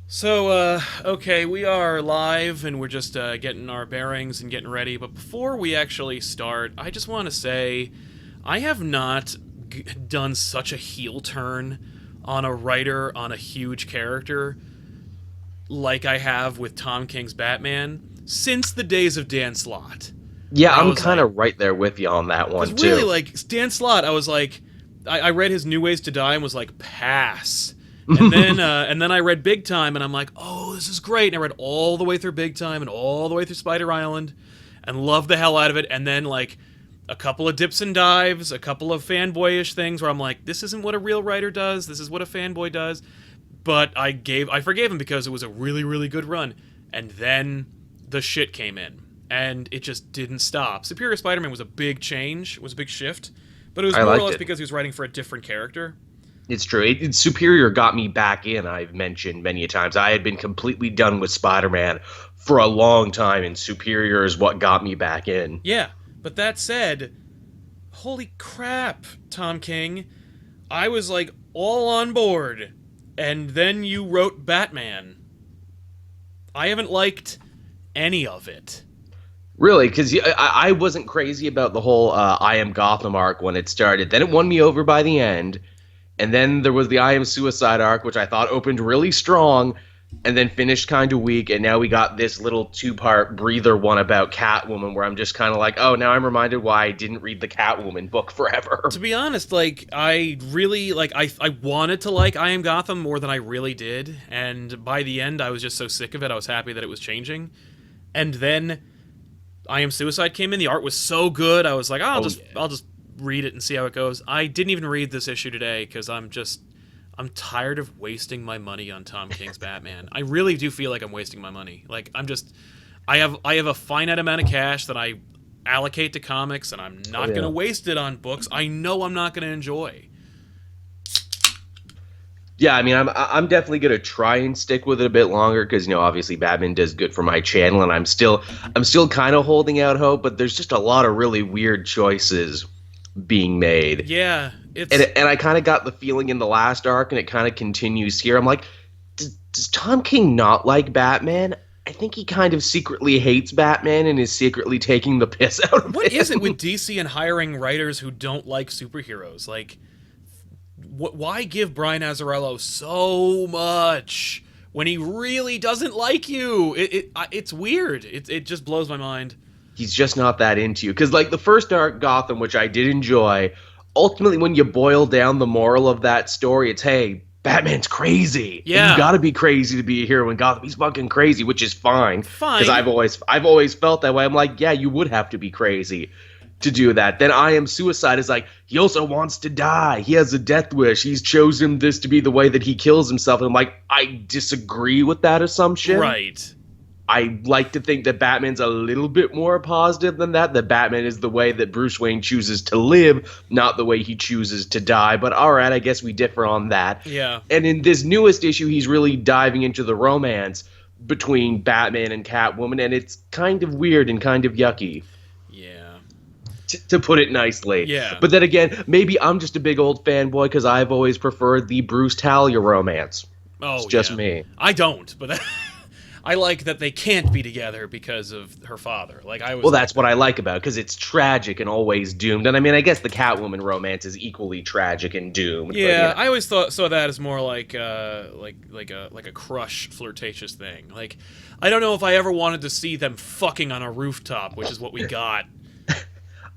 Okay, we are live and we're just getting our bearings and getting ready. But before we actually start, I just want to say I have not done such a heel turn on a writer on a huge character like I have with Tom King's Batman since the days of Dan Slott. Yeah, Where I I'm was kind like, of right there with you on that because one really, too. like, Dan Slott, I was like, I read his New Ways to Die and was like, pass. And then I read Big Time, and I'm like, oh, this is great. And I read all the way through Big Time and all the way through Spider Island, and loved the hell out of it. And then like a couple of dips and dives, a couple of fanboyish things where I'm like, this isn't what a real writer does. This is what a fanboy does. But I forgave him because it was a really really good run. And then the shit came in, and it just didn't stop. Superior Spider-Man was a big change, it was a big shift, but it was I more or liked less it. because he was writing for a different character. It's true. Superior got me back in. I've mentioned many times. I had been completely done with Spider-Man for a long time, and Superior is what got me back in. Yeah, but that said, holy crap, Tom King. I was like all on board. And then you wrote Batman. I haven't liked any of it. Really, because I wasn't crazy about the whole I Am Gotham arc when it started. Then it won me over by the end. And then there was the I Am Suicide arc, which I thought opened really strong and then finished kind of weak. And now we got this little two-part breather one about Catwoman where I'm just kind of like, oh, now I'm reminded why I didn't read the Catwoman book forever. To be honest, like I really like I wanted to like I Am Gotham more than I really did, and by the end I was just so sick of it. I was happy that it was changing. And then I Am Suicide came in. The art was so good. I was like, oh, Oh, yeah. I'll just read it and see how it goes. I didn't even read this issue today because I'm tired of wasting my money on Tom King's Batman. I really do feel like I'm wasting my money. Like I have a finite amount of cash that I allocate to comics, and I'm Oh, not going to yeah. waste it on books I know I'm not going to enjoy. Yeah, I mean, I'm definitely gonna try and stick with it a bit longer because obviously Batman does good for my channel, and I'm still kind of holding out hope, but there's just a lot of really weird choices being made, Yeah, and I kind of got the feeling in the last arc, and it kind of continues here. I'm like, does Tom King not like Batman? I think he kind of secretly hates Batman and is secretly taking the piss out of what is it with him. DC and hiring writers who don't like superheroes? Like, why give Brian Azzarello so much when he really doesn't like you? It's weird. It just blows my mind. He's just not that into you. Because, like, the first arc, Gotham, which I did enjoy, ultimately, when you boil down the moral of that story, it's, hey, Batman's crazy. And you Yeah, gotta be crazy to be a hero in Gotham. He's fucking crazy, which is fine. Because fine. I've always felt that way. I'm like, yeah, you would have to be crazy to do that. Then I Am Suicide is like, he also wants to die. He has a death wish. He's chosen this to be the way that he kills himself. And I'm like, I disagree with that assumption. Right. I like to think that Batman's a little bit more positive than that. That Batman is the way that Bruce Wayne chooses to live, not the way he chooses to die. But all right, I guess we differ on that. Yeah. And in this newest issue, he's really diving into the romance between Batman and Catwoman, and it's kind of weird and kind of yucky, Yeah. to put it nicely. Yeah. But then again, maybe I'm just a big old fanboy because I've always preferred the Bruce Talia romance. It's Oh, just yeah. me. I don't, but I like that they can't be together because of her father. Like I was Well, like that's what that. I like about it because it's tragic and always doomed. And I mean, I guess the Catwoman romance is equally tragic and doomed. But Yeah, I always thought saw that as more like like a crush flirtatious thing. Like I don't know if I ever wanted to see them fucking on a rooftop, which is what we got.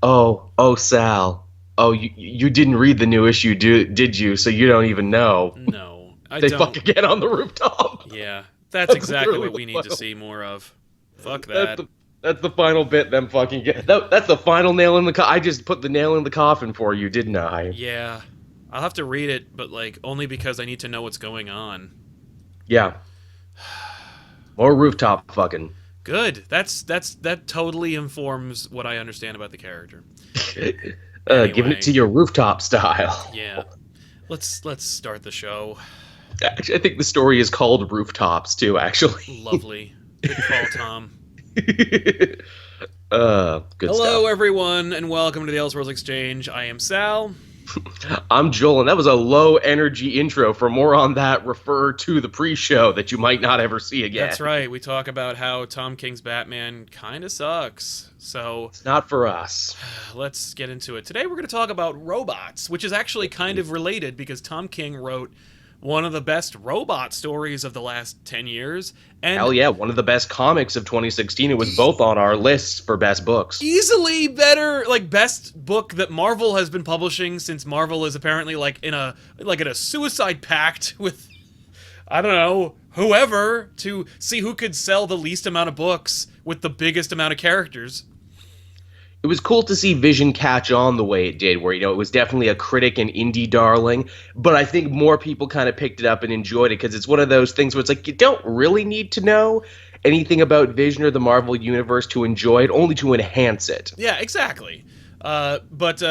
oh, Sal. Oh, you didn't read the new issue, did you? So you don't even know No, I they don't. fuck again on the rooftop. Yeah, that's That's exactly literally what we the need to final. see more of. Fuck That's that. the final bit. Them fucking get. That's the final nail in the. I just put the nail in the coffin for you, didn't I? Yeah, I'll have to read it, but like only because I need to know what's going on. Yeah. More rooftop fucking. Good. That totally informs what I understand about the character. Giving it to Anyway, your rooftop style. yeah. Let's start the show. Actually, I think the story is called Rooftops too. Actually. Lovely. Good call, Tom. Good Hello, stuff. everyone, and welcome to the Elseworlds Exchange. I am Sal. I'm Joel, and that was a low energy intro. For more on that, refer to the pre-show that you might not ever see again. That's right. We talk about how Tom King's Batman kind of sucks. So It's not for us. let's get into it. Today we're going to talk about robots, which is actually kind of related because Tom King wrote one of the best robot stories of the last 10 years. And Hell yeah, one of the best comics of 2016. It was both on our list for best books. easily better, like, best book that Marvel has been publishing, since Marvel is apparently in a suicide pact with, I don't know, whoever, to see who could sell the least amount of books with the biggest amount of characters. It was cool to see Vision catch on the way it did, where, it was definitely a critic and indie darling, but I think more people kind of picked it up and enjoyed it, because it's one of those things where it's like, you don't really need to know anything about Vision or the Marvel Universe to enjoy it, only to enhance it. Yeah, exactly. But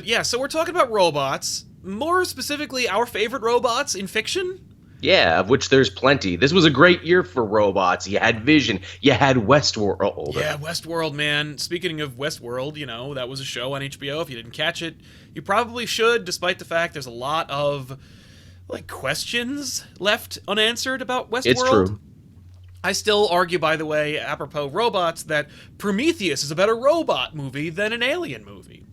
yeah, so we're talking about robots, more specifically our favorite robots in fiction. Yeah, of which there's plenty. This was a great year for robots. You had Vision, you had Westworld. Yeah, Westworld, man. Speaking of Westworld, that was a show on HBO. If you didn't catch it, you probably should, despite the fact there's a lot of, questions left unanswered about Westworld. It's true. I still argue, by the way, apropos robots, that Prometheus is a better robot movie than an alien movie.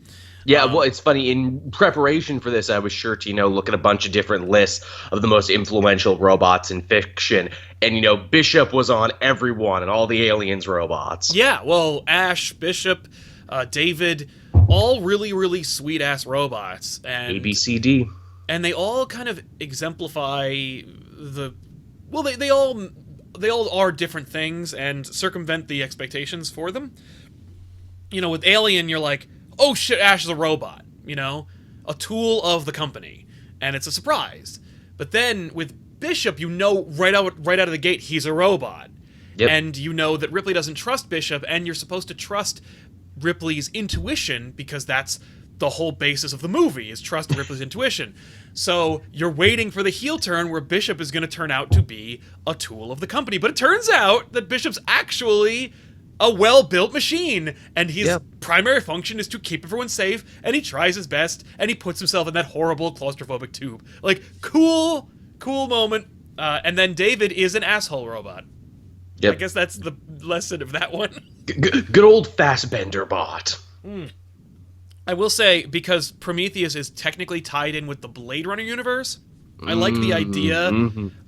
Yeah, well, it's funny. In preparation for this, I was sure to, look at a bunch of different lists of the most influential robots in fiction. And, Bishop was on everyone and all the aliens robots. Yeah, well, Ash, Bishop, David, all really, really sweet-ass robots. And ABCD. And they all kind of exemplify the... Well, they all are different things and circumvent the expectations for them. With Alien, you're like, oh shit, Ash is a robot, a tool of the company, and it's a surprise. But then with Bishop, right out of the gate, he's a robot. Yep. And you know that Ripley doesn't trust Bishop, and you're supposed to trust Ripley's intuition, because that's the whole basis of the movie, is trust Ripley's intuition. So you're waiting for the heel turn where Bishop is going to turn out to be a tool of the company. But it turns out that Bishop's actually a well-built machine, and his primary function is to keep everyone safe, and he tries his best, and he puts himself in that horrible claustrophobic tube. Cool moment. And then David is an asshole robot. Yep. I guess that's the lesson of that one. Good old Fassbender bot. I will say, because Prometheus is technically tied in with the Blade Runner universe, I like the idea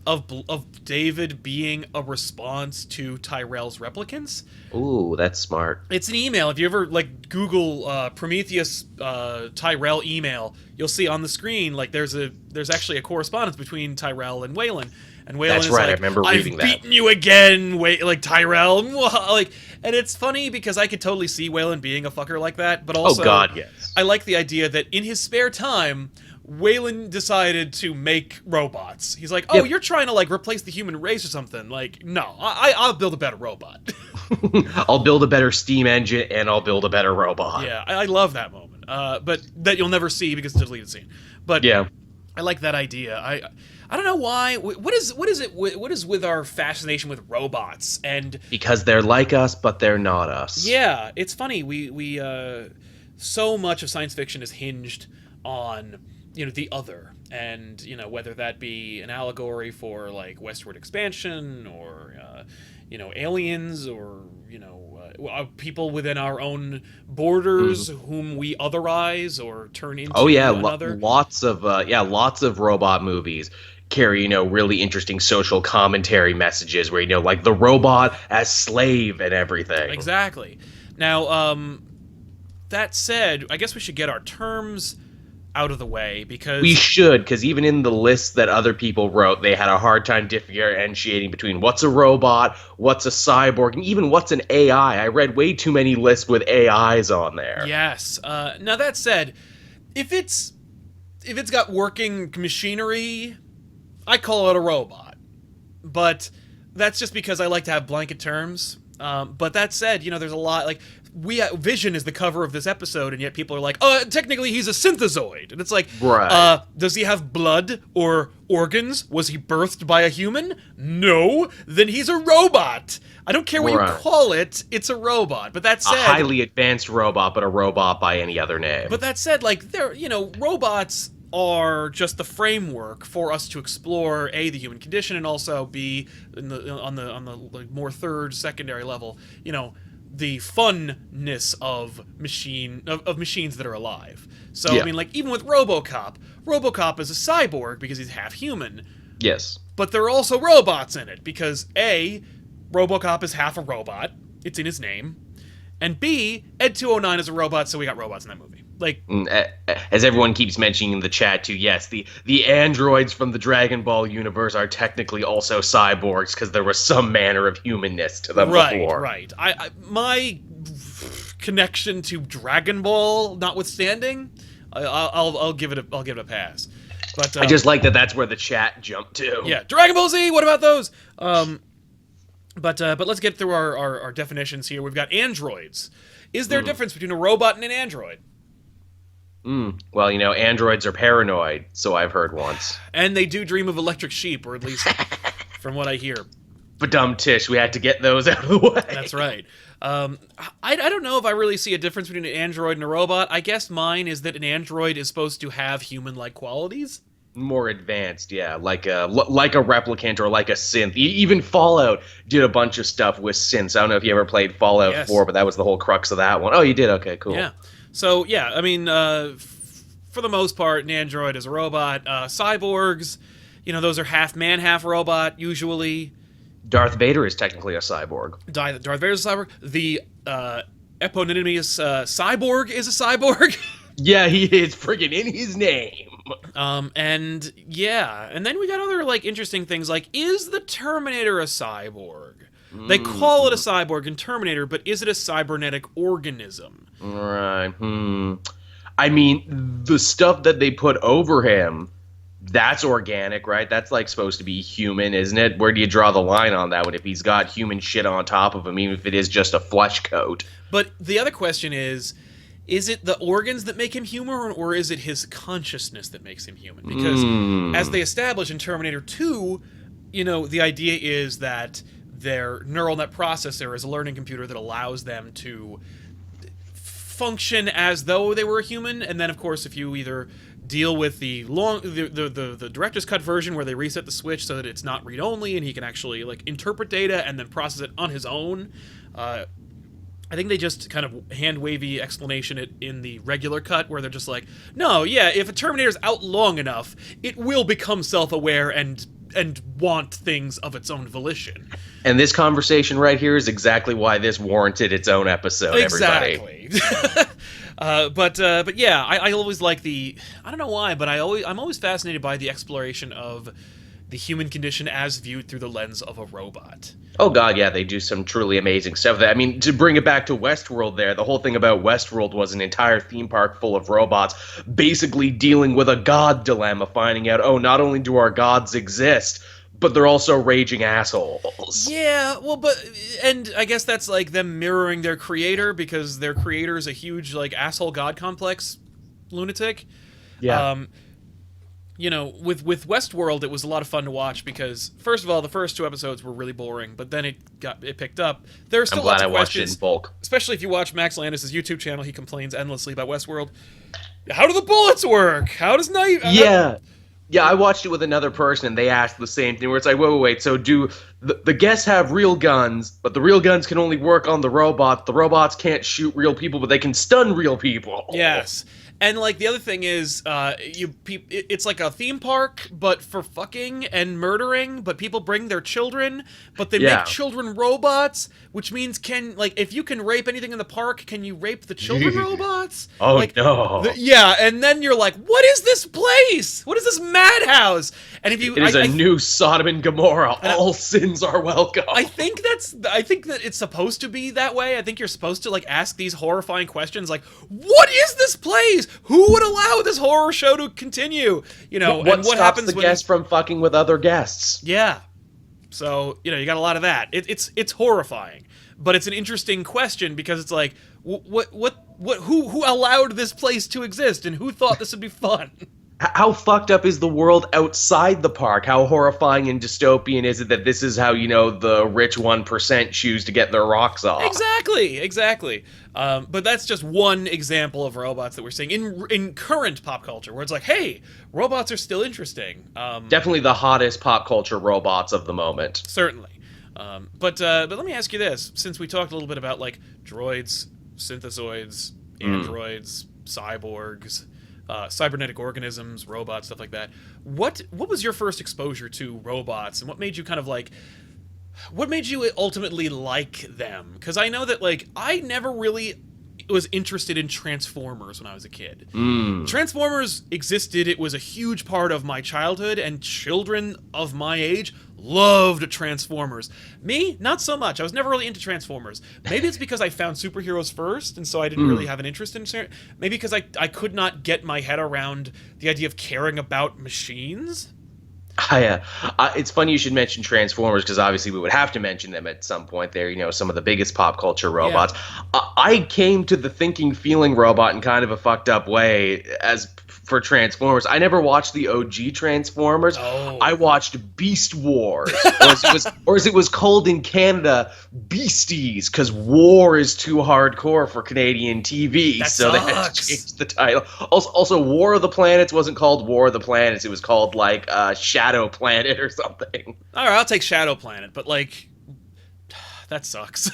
of David being a response to Tyrell's replicants. Ooh, that's smart. It's an email. If you ever Google Prometheus Tyrell email, you'll see on the screen there's actually a correspondence between Tyrell and Wayland. And Wayland That's is right. I remember reading that. I've beaten you again, Tyrell. And it's funny because I could totally see Wayland being a fucker like that. But also, oh God, yes. I like the idea that in his spare time, Wayland decided to make robots. He's like, you're trying to replace the human race or something. No, I'll build a better robot. I'll build a better steam engine and I'll build a better robot. Yeah, I love that moment. But that you'll never see because it's a deleted scene. But yeah, I like that idea. I don't know why. What is with our fascination with robots? And because they're like us, but they're not us. Yeah, it's funny. We so much of science fiction is hinged on the other, and whether that be an allegory for westward expansion, or aliens, or people within our own borders whom we otherize or turn into another. Lots of robot movies carry really interesting social commentary messages where the robot as slave and everything. Exactly. Now that said, I guess we should get our terms out of the way, because we should, because even in the lists that other people wrote, they had a hard time differentiating between what's a robot, what's a cyborg, and even what's an AI. I read way too many lists with AIs on there. Yes. Now that said, if it's got working machinery, I call it a robot. But that's just because I like to have blanket terms. But that said, there's a lot like Vision is the cover of this episode, and yet people are like, oh, technically he's a synthezoid, and it's like, Right. Does he have blood or organs? Was he birthed by a human? No. Then he's a robot. I don't care what you call it. It's a robot. But that said, a highly advanced robot, but a robot by any other name. But that said, like robots are just the framework for us to explore the human condition, and also b on the like more third secondary level, the funness of machines that are alive. So yeah. I mean, like even with RoboCop is a cyborg because he's half human. Yes. But there are also robots in it because RoboCop is half a robot. It's in his name. And B, Ed 209 is a robot, so we got robots in that movie. Like, as everyone keeps mentioning in the chat too, yes, the androids from the Dragon Ball universe are technically also cyborgs because there was some manner of humanness to them before. Right. My connection to Dragon Ball notwithstanding, I'll give it a pass. But I just like that's where the chat jumped to. Yeah, Dragon Ball Z. What about those? But let's get through our definitions here. We've got androids. Is there a difference between a robot and an android? Well, androids are paranoid, so I've heard once. And they do dream of electric sheep, or at least from what I hear. But dumb Tish, we had to get those out of the way. That's right. I don't know if I really see a difference between an android and a robot. I guess mine is that an android is supposed to have human-like qualities. More advanced, yeah, like a replicant or like a synth. Even Fallout did a bunch of stuff with synths. I don't know if you ever played Fallout 4, but that was the whole crux of that one. Oh, you did? Okay, cool. Yeah. So, yeah, I mean, for the most part, an android is a robot. Cyborgs, those are half man, half robot, usually. Darth Vader is technically a cyborg. Darth Vader is a cyborg. The eponymous cyborg is a cyborg. Yeah, he is friggin' in his name. And then we got other, like, interesting things, like, is the Terminator a cyborg? They call it a cyborg in Terminator, but is it a cybernetic organism? Right. I mean, the stuff that they put over him, that's organic, right? That's, like, supposed to be human, isn't it? Where do you draw the line on that one if he's got human shit on top of him, even if it is just a flesh coat? But the other question is it the organs that make him human, or is it his consciousness that makes him human? Because as they establish in Terminator 2, the idea is that their neural net processor is a learning computer that allows them to function as though they were a human. And then, of course, if you either deal with the director's cut version where they reset the switch so that it's not read-only and he can actually like interpret data and then process it on his own, I think they just kind of hand-wavy explanation it in the regular cut where they're just like, no, yeah, if a Terminator's out long enough, it will become self-aware and want things of its own volition. And this conversation right here is exactly why this warranted its own episode, everybody. Exactly. But yeah, I always like I don't know why, but I'm always fascinated by the exploration of the human condition as viewed through the lens of a robot. Oh god, yeah, they do some truly amazing stuff. I mean, to bring it back to Westworld there, the whole thing about Westworld was an entire theme park full of robots basically dealing with a god dilemma, finding out, oh, not only do our gods exist, but they're also raging assholes. Yeah, well, and I guess that's like them mirroring their creator, because their creator is a huge, like, asshole god complex lunatic. Yeah. With Westworld, it was a lot of fun to watch because, first of all, the first 2 episodes were really boring, but then it picked up. There are still lots of questions, watched it in bulk. Especially if you watch Max Landis' YouTube channel, he complains endlessly about Westworld. How do the bullets work? How does knife? Yeah, I watched it with another person, and they asked the same thing, where it's like, wait, so do the guests have real guns, but the real guns can only work on the robots. The robots can't shoot real people, but they can stun real people. Yes. And, like, the other thing is, it's like a theme park, but for fucking and murdering, but people bring their children, but they make children robots, which means if you can rape anything in the park, can you rape the children robots? Oh, no. And then you're like, what is this place? What is this madhouse? And if you... It is a new Sodom and Gomorrah. All sins are welcome. I think that it's supposed to be that way. I think you're supposed to, like, ask these horrifying questions, like, what is this place? Who would allow this horror show to continue? What happens the guests from fucking with other guests? Yeah. So, you got a lot of that. It's horrifying. but it's an interesting question because it's like, who allowed this place to exist and who thought this would be fun? How fucked up is the world outside the park? How horrifying and dystopian is it that this is how, the rich 1% choose to get their rocks off? Exactly. But that's just one example of robots that we're seeing in current pop culture, where it's like, hey, robots are still interesting. Definitely the hottest pop culture robots of the moment. Certainly. But let me ask you this, since we talked a little bit about, like, droids, synthezoids, androids, cyborgs, cybernetic organisms, robots, stuff like that. What was your first exposure to robots, and what made you what made you ultimately like them? Because I know that, like, I never really was interested in Transformers when I was a kid. Transformers existed. It was a huge part of my childhood, and children of my age loved Transformers. Me, not so much. I was never really into Transformers. Maybe it's because I found superheroes first, and so I didn't really have an interest in... Maybe because I could not get my head around the idea of caring about machines. It's funny you should mention Transformers, because obviously we would have to mention them at some point. They're, some of the biggest pop culture robots. Yeah. I came to the thinking, feeling robot in kind of a fucked up way as for Transformers. I never watched the OG Transformers. Oh. I watched Beast Wars, or as it was called in Canada, Beasties, because war is too hardcore for Canadian TV. So they had to change the title. Also, War of the Planets wasn't called War of the Planets. It was called, like, Shadow Planet or something. All right, I'll take Shadow Planet, but, like, that sucks.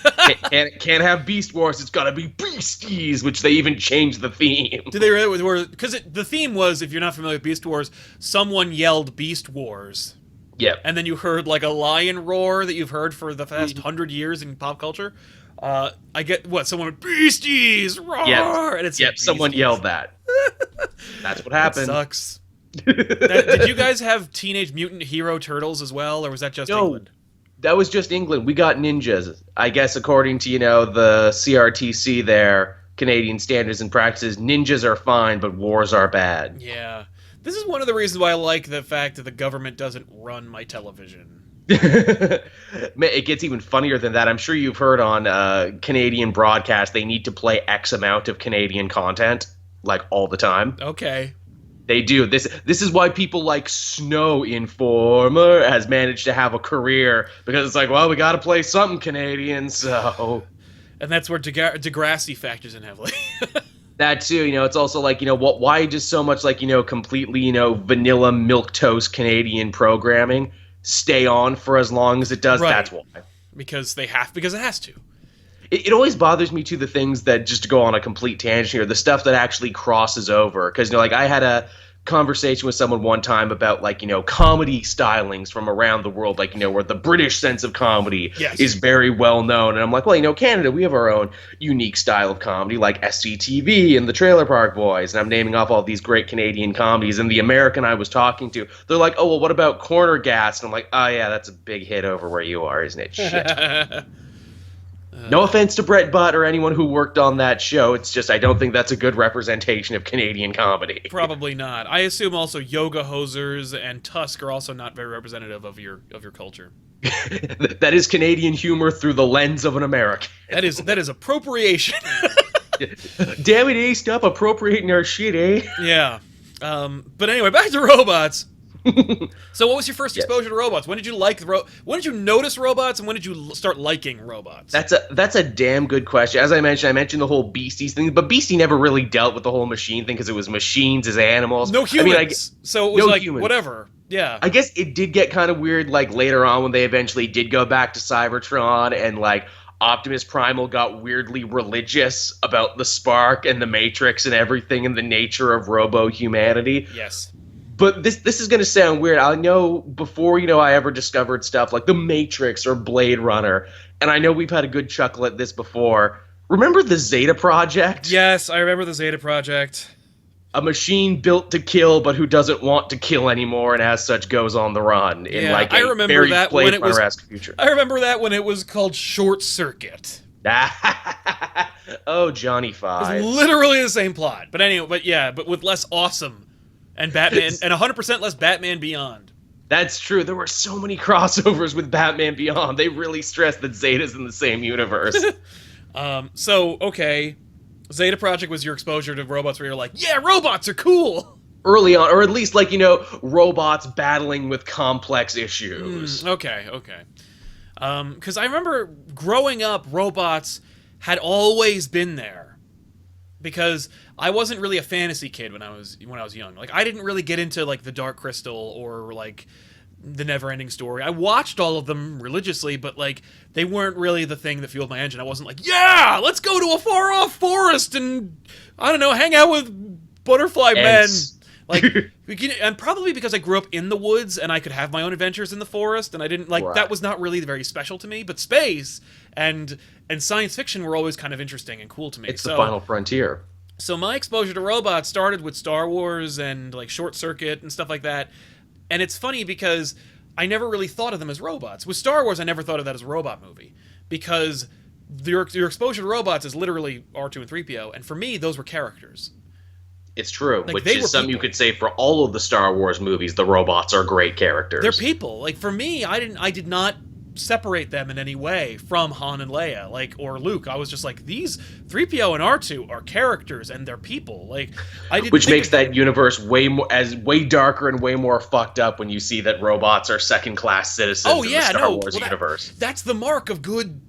can't have Beast Wars. It's gotta be Beasties, which they even changed the theme. Did they really? Because the theme was, if you're not familiar with Beast Wars, someone yelled Beast Wars. Yep. And then you heard, like, a lion roar that you've heard for the past 100 years in pop culture. I get someone went, Beasties, roar! Yep. And it's someone yelled that. That's what happened. That sucks. Did you guys have Teenage Mutant Hero Turtles as well, or was that just England? That was just England. We got ninjas. I guess according to, the CRTC there, Canadian Standards and Practices, ninjas are fine, but wars are bad. Yeah. This is one of the reasons why I like the fact that the government doesn't run my television. It gets even funnier than that. I'm sure you've heard on Canadian broadcast they need to play X amount of Canadian content, like, all the time. Okay. They do. This is why people like Snow Informer has managed to have a career, because it's like, well, we got to play something Canadian, so... And that's where Degrassi factors in heavily. That too, it's also like, why does so much, like, completely, vanilla milquetoast Canadian programming stay on for as long as it does? Right. That's why. Because it has to. It always bothers me, too, the things that, just to go on a complete tangent here, the stuff that actually crosses over. Because, like, I had a conversation with someone one time about, like, comedy stylings from around the world, like, where the British sense of comedy is very well known. And I'm like, well, Canada, we have our own unique style of comedy, like SCTV and the Trailer Park Boys. And I'm naming off all these great Canadian comedies. And the American I was talking to, they're like, oh, well, what about Corner Gas? And I'm like, oh, yeah, that's a big hit over where you are, isn't it? Shit. No offense to Brett Butt or anyone who worked on that show. It's just I don't think that's a good representation of Canadian comedy. Probably not. I assume also Yoga Hosers and Tusk are also not very representative of your culture. That is Canadian humor through the lens of an American. That is appropriation. Damn it, eh? Stop appropriating our shit, eh? Yeah. But anyway, back to robots. So what was your first exposure to robots? When did you when did you notice robots, and when did you start liking robots? That's a damn good question. As I mentioned the whole Beasties thing, but Beastie never really dealt with the whole machine thing because it was machines as animals. No humans. So it was like humans. Whatever. Yeah. I guess it did get kind of weird, like, later on when they eventually did go back to Cybertron, and, like, Optimus Primal got weirdly religious about the spark and the Matrix and everything and the nature of robo-humanity. Yes. But this is going to sound weird. I know before, I ever discovered stuff like The Matrix or Blade Runner, and I know we've had a good chuckle at this before. Remember the Zeta Project? Yes, I remember the Zeta Project. A machine built to kill, but who doesn't want to kill anymore, and as such goes on the run in like a very Blade Runner-esque future. I remember that when it was called Short Circuit. Oh, Johnny Five. It's literally the same plot. But anyway, but with less awesome. And Batman, and 100% less Batman Beyond. That's true. There were so many crossovers with Batman Beyond. They really stressed that Zeta's in the same universe. So, okay, Zeta Project was your exposure to robots where you're like, yeah, robots are cool! Early on, or at least, like, robots battling with complex issues. Okay. Because I remember growing up, robots had always been there. Because I wasn't really a fantasy kid when I was young. Like, I didn't really get into, like, the Dark Crystal or, like, the Never-Ending Story. I watched all of them religiously, but, like, they weren't really the thing that fueled my engine. I wasn't like, yeah, let's go to a far-off forest and, I don't know, hang out with butterfly men. Like, and probably because I grew up in the woods and I could have my own adventures in the forest, and I didn't, like, that was not really very special to me, but space and science fiction were always kind of interesting and cool to me. It's the final frontier. So my exposure to robots started with Star Wars and, like, Short Circuit and stuff like that. And it's funny because I never really thought of them as robots. With Star Wars, I never thought of that as a robot movie because your exposure to robots is literally R2 and 3PO, and for me, those were characters. It's true, like, which is something you could say for all of the Star Wars movies. The robots are great characters. They're people. Like, for me, I did not separate them in any way from Han and Leia, like, or Luke. I was just like, these 3PO and R2 are characters and they're people. Like, I didn't. Which makes that universe way darker and way more fucked up when you see that robots are second-class citizens in the Star Wars universe. That's the mark of good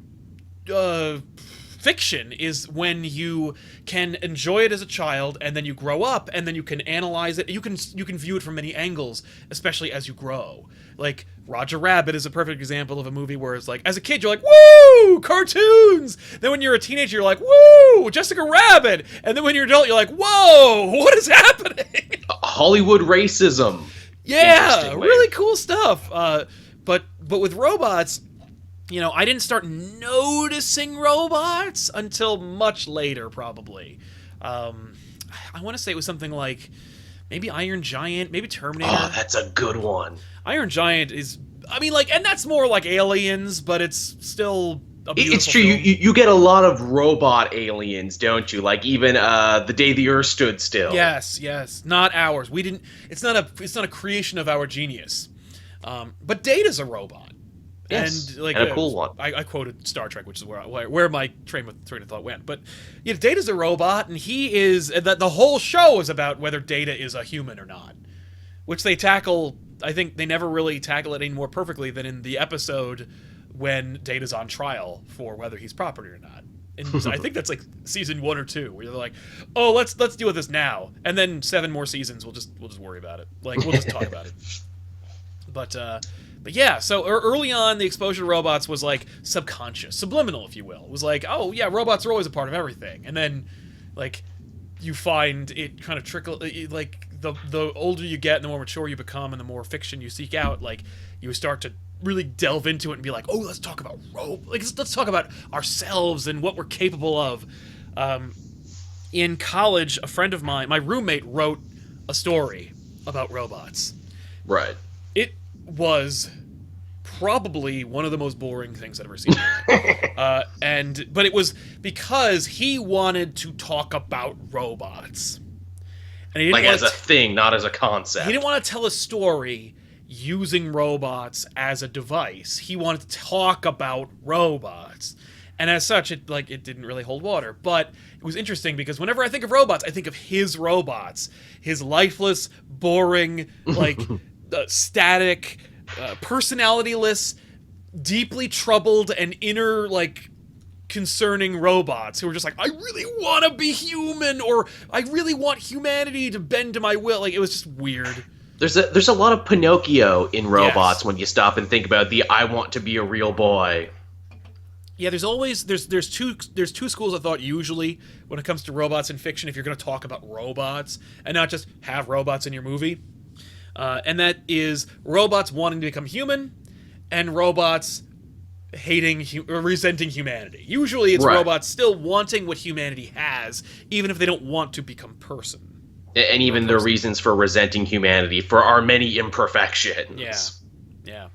fiction, is when you can enjoy it as a child and then you grow up and then you can analyze it. You can view it from many angles, especially as you grow. Like, Roger Rabbit is a perfect example of a movie where it's like, as a kid, you're like, woo, cartoons! Then when you're a teenager, you're like, woo, Jessica Rabbit! And then when you're an adult, you're like, whoa, what is happening? Hollywood racism. Yeah, really cool stuff. But with robots, I didn't start noticing robots until much later, probably. I want to say it was something like maybe Iron Giant, maybe Terminator. Oh, that's a good one. Iron Giant is, and that's more like Aliens, but it's still a beautiful It's true. film. You get a lot of robot aliens, don't you? Like, even The Day the Earth Stood Still. Yes. Not ours. We didn't. It's not a creation of our genius. But Data's a robot. Yes, and like a cool one. I quoted Star Trek, which is where my train of thought went. But Data's a robot, and he is. The whole show is about whether Data is a human or not, which they tackle. I think they never really tackle it any more perfectly than in the episode when Data's on trial for whether he's property or not. And I think that's like season 1 or 2, where they're like, "Oh, let's deal with this now," and then 7 more seasons we'll just worry about it. Like, we'll just talk about it. But yeah, so early on, the exposure to robots was like subconscious, subliminal, if you will. It was like, oh yeah, robots are always a part of everything. And then, like, you find it kind of trickle, like, the older you get and the more mature you become and the more fiction you seek out, like, you start to really delve into it and be like, oh, let's talk about let's talk about ourselves and what we're capable of. In college, a friend of mine, my roommate, wrote a story about robots. Right. It was probably one of the most boring things I've ever seen. But it was because he wanted to talk about robots. And he didn't as a thing, not as a concept. He didn't want to tell a story using robots as a device. He wanted to talk about robots. And as such, it didn't really hold water. But it was interesting because whenever I think of robots, I think of his robots. His lifeless, boring, like, static, personality-less, deeply troubled, and inner, like, concerning robots who are just like, I really want to be human, or I really want humanity to bend to my will. Like, it was just weird. There's a lot of Pinocchio in robots when you stop and think about the I want to be a real boy. Yeah, there's two schools of thought usually when it comes to robots in fiction, if you're going to talk about robots and not just have robots in your movie. And that is robots wanting to become human and robots hating or resenting humanity. Usually it's robots still wanting what humanity has, even if they don't want to become person. And even their reasons for resenting humanity, for our many imperfections. Yeah.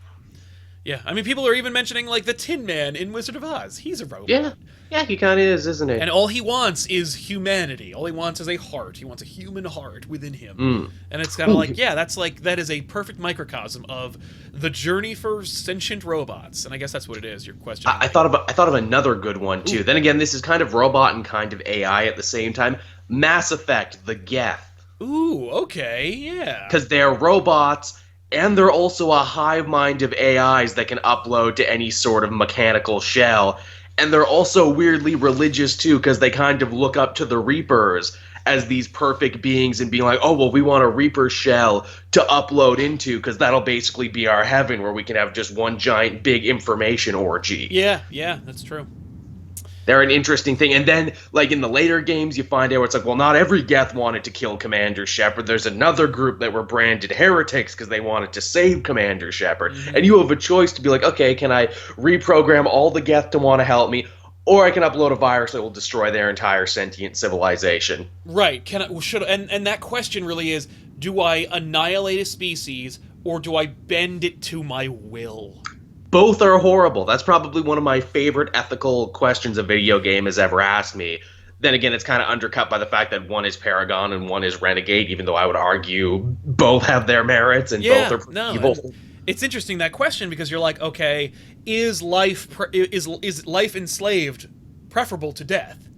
Yeah, I mean, people are even mentioning like the Tin Man in Wizard of Oz. He's a robot. Yeah. Yeah, he kind of is, isn't he? And all he wants is humanity. All he wants is a heart. He wants a human heart within him. And it's kind of like, yeah, that is a perfect microcosm of the journey for sentient robots. And I guess that's what it is. Your question. I thought of another good one too. Then again, this is kind of robot and kind of AI at the same time. Mass Effect: The Geth. Ooh, okay, yeah. Because they're robots, and they're also a hive mind of AIs that can upload to any sort of mechanical shell. And they're also weirdly religious too, because they kind of look up to the Reapers as these perfect beings and being like, oh, well, we want a Reaper shell to upload into, because that'll basically be our heaven where we can have just one giant big information orgy. Yeah, that's true. They're an interesting thing. And then, like, in the later games, you find out where it's like, well, not every Geth wanted to kill Commander Shepard. There's another group that were branded heretics because they wanted to save Commander Shepard. And you have a choice to be like, okay, can I reprogram all the Geth to want to help me? Or I can upload a virus that will destroy their entire sentient civilization. Right. And that question really is, do I annihilate a species or do I bend it to my will? Both are horrible. That's probably one of my favorite ethical questions a video game has ever asked me. Then again, it's kind of undercut by the fact that one is Paragon and one is Renegade, even though I would argue both have their merits and both are evil. It's interesting, that question, because you're like, okay, is life enslaved preferable to death?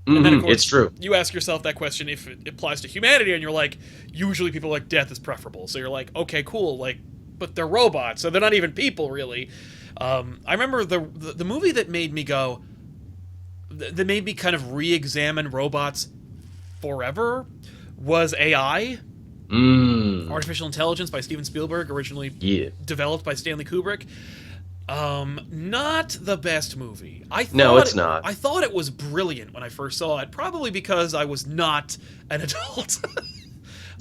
And then, of course, it's true. You ask yourself that question if it applies to humanity, and you're like, usually people are like, death is preferable. So you're like, okay, cool, like, but they're robots, so they're not even people, really. I remember the movie that made me go, that made me kind of re-examine robots forever was AI. Artificial Intelligence by Steven Spielberg, originally developed by Stanley Kubrick. Not the best movie. No, it's not. I thought it was brilliant when I first saw it, probably because I was not an adult.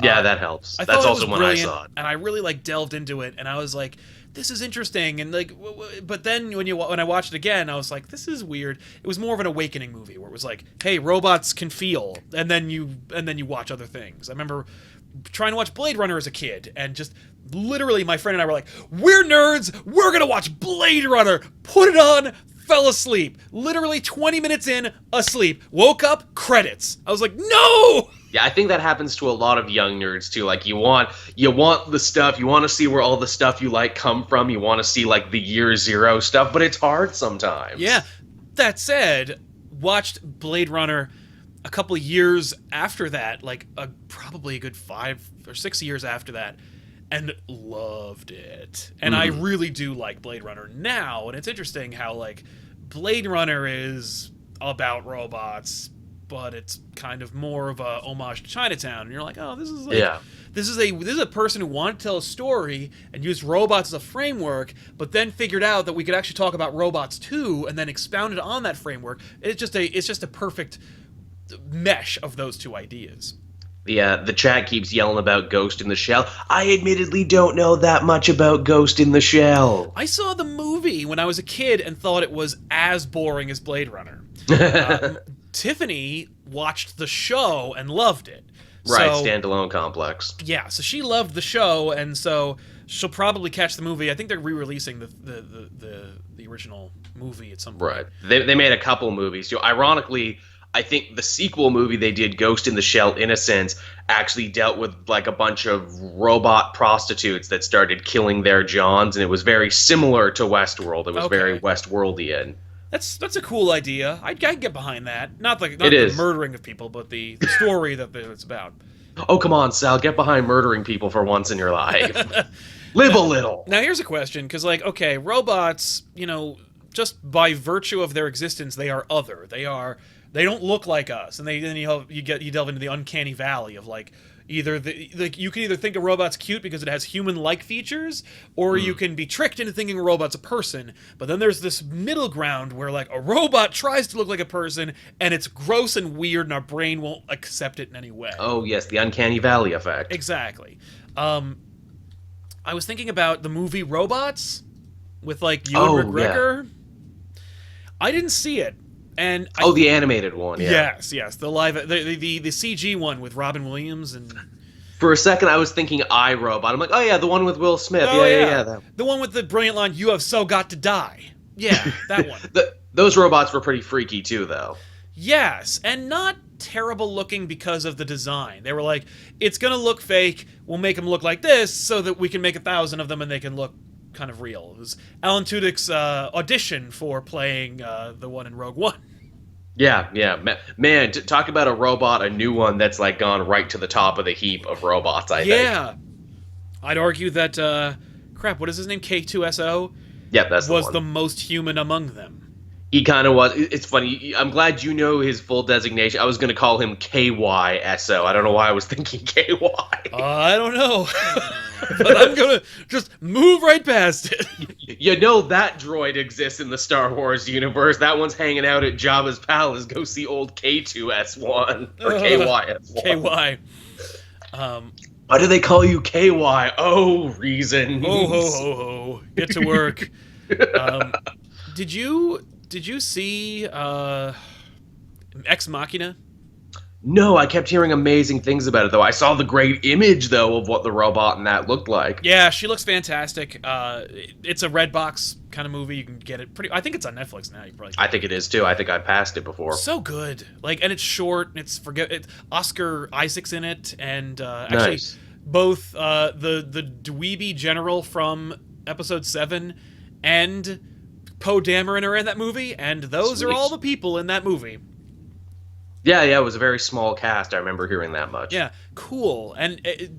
Yeah, that helps. That's also when I saw it. And I really like delved into it, and I was like, this is interesting, and like, but then when I watched it again, I was like, this is weird. It was more of an awakening movie where it was like, hey, robots can feel, and then you watch other things. I remember trying to watch Blade Runner as a kid, and just literally my friend and I were like, we're nerds, we're gonna watch Blade Runner, put it on, fell asleep, literally 20 minutes in, asleep, woke up, credits. I was like, no! Yeah, I think that happens to a lot of young nerds too. Like, you want the stuff, you want to see where all the stuff you like come from, you want to see like the year zero stuff, but it's hard sometimes. Yeah. That said, watched Blade Runner a couple of years after that, like probably a good 5 or 6 years after that, and loved it. And I really do like Blade Runner now, and it's interesting how like Blade Runner is about robots, but it's kind of more of a homage to Chinatown. And you're like, oh, this is like, this is a person who wanted to tell a story and used robots as a framework, but then figured out that we could actually talk about robots too, and then expounded on that framework. It's just a perfect mesh of those two ideas. The chat keeps yelling about Ghost in the Shell. I admittedly don't know that much about Ghost in the Shell. I saw the movie when I was a kid and thought it was as boring as Blade Runner. Tiffany watched the show and loved it. Right, so, standalone complex. Yeah, so she loved the show, and so she'll probably catch the movie. I think they're re-releasing the original movie at some point. Right. They made a couple movies. So, ironically, I think the sequel movie they did, Ghost in the Shell Innocence, actually dealt with like a bunch of robot prostitutes that started killing their Johns, and it was very similar to Westworld. It was very Westworldian. That's a cool idea. I'd get behind that. Not the murdering of people, but the story that it's about. Oh, come on, Sal. Get behind murdering people for once in your life. Live a little. Now, here's a question, because, like, okay, robots, just by virtue of their existence, they are other. They don't look like us, and then you delve into the uncanny valley of, like, you can either think a robot's cute because it has human-like features, or you can be tricked into thinking a robot's a person. But then there's this middle ground where like a robot tries to look like a person, and it's gross and weird, and our brain won't accept it in any way. Oh yes, the uncanny valley effect. Exactly. I was thinking about the movie Robots with like Ewan McGregor. Yeah. I didn't see it. And the animated one, yeah. Yes, the live, the CG one with Robin Williams and For a second, I was thinking iRobot. I'm like, oh yeah, the one with Will Smith. Oh, Yeah. The one with the brilliant line, "You have so got to die." Yeah, that one. Those robots were pretty freaky too, though. Yes, and not terrible looking because of the design. They were like, it's going to look fake. We'll make them look like this so that we can make 1,000 of them and they can look kind of real. It was Alan Tudyk's audition for playing the one in Rogue One. Yeah. Man, talk about a robot, a new one that's like gone right to the top of the heap of robots, I think. Yeah. I'd argue that, what is his name? K2SO? Yeah, that's the was one. the most human among them. He kind of was. It's funny. I'm glad you know his full designation. I was going to call him KYSO. I don't know why I was thinking KY. I don't know. But I'm going to just move right past it. You know that droid exists in the Star Wars universe. That one's hanging out at Jabba's palace. Go see old K2S1 or KYS1. KY. Why do they call you KY? Oh, reasons. Oh, ho, ho, ho. Get to work. Did you see Ex Machina? No, I kept hearing amazing things about it, though. I saw the great image, though, of what the robot in that looked like. Yeah, she looks fantastic. It's a Redbox kind of movie. You can get it pretty. I think it's on Netflix now. You probably. I think it is too. I think I passed it before. So good, and it's short. And it's Oscar Isaac's in it, and actually Nice. both the dweeby general from Episode 7 and Poe Dameron are in that movie, and those Sweet. are all the people in that movie. Yeah, it was a very small cast. I remember hearing that much. Yeah, cool. And it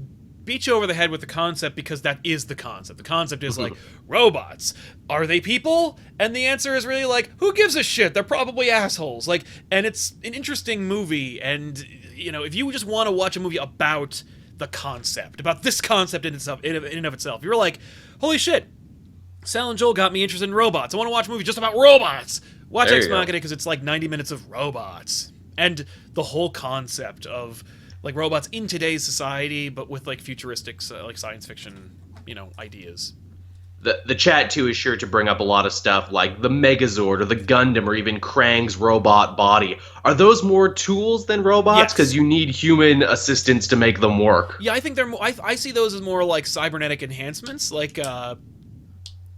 beat you over the head with the concept because that is the concept. The concept is like, robots, are they people? And the answer is really like, who gives a shit? They're probably assholes. And it's an interesting movie, and, if you just want to watch a movie about the concept, about this concept in and of itself, you're like, holy shit, Sal and Joel got me interested in robots. I want to watch a movie just about robots. Watch Ex Machina because it's like 90 minutes of robots. And the whole concept of robots in today's society, but with futuristic science fiction, ideas. The chat too is sure to bring up a lot of stuff like the Megazord or the Gundam or even Krang's robot body. Are those more tools than robots? Because you need human assistance to make them work. Yeah, I think they're more. I see those as more like cybernetic enhancements, like an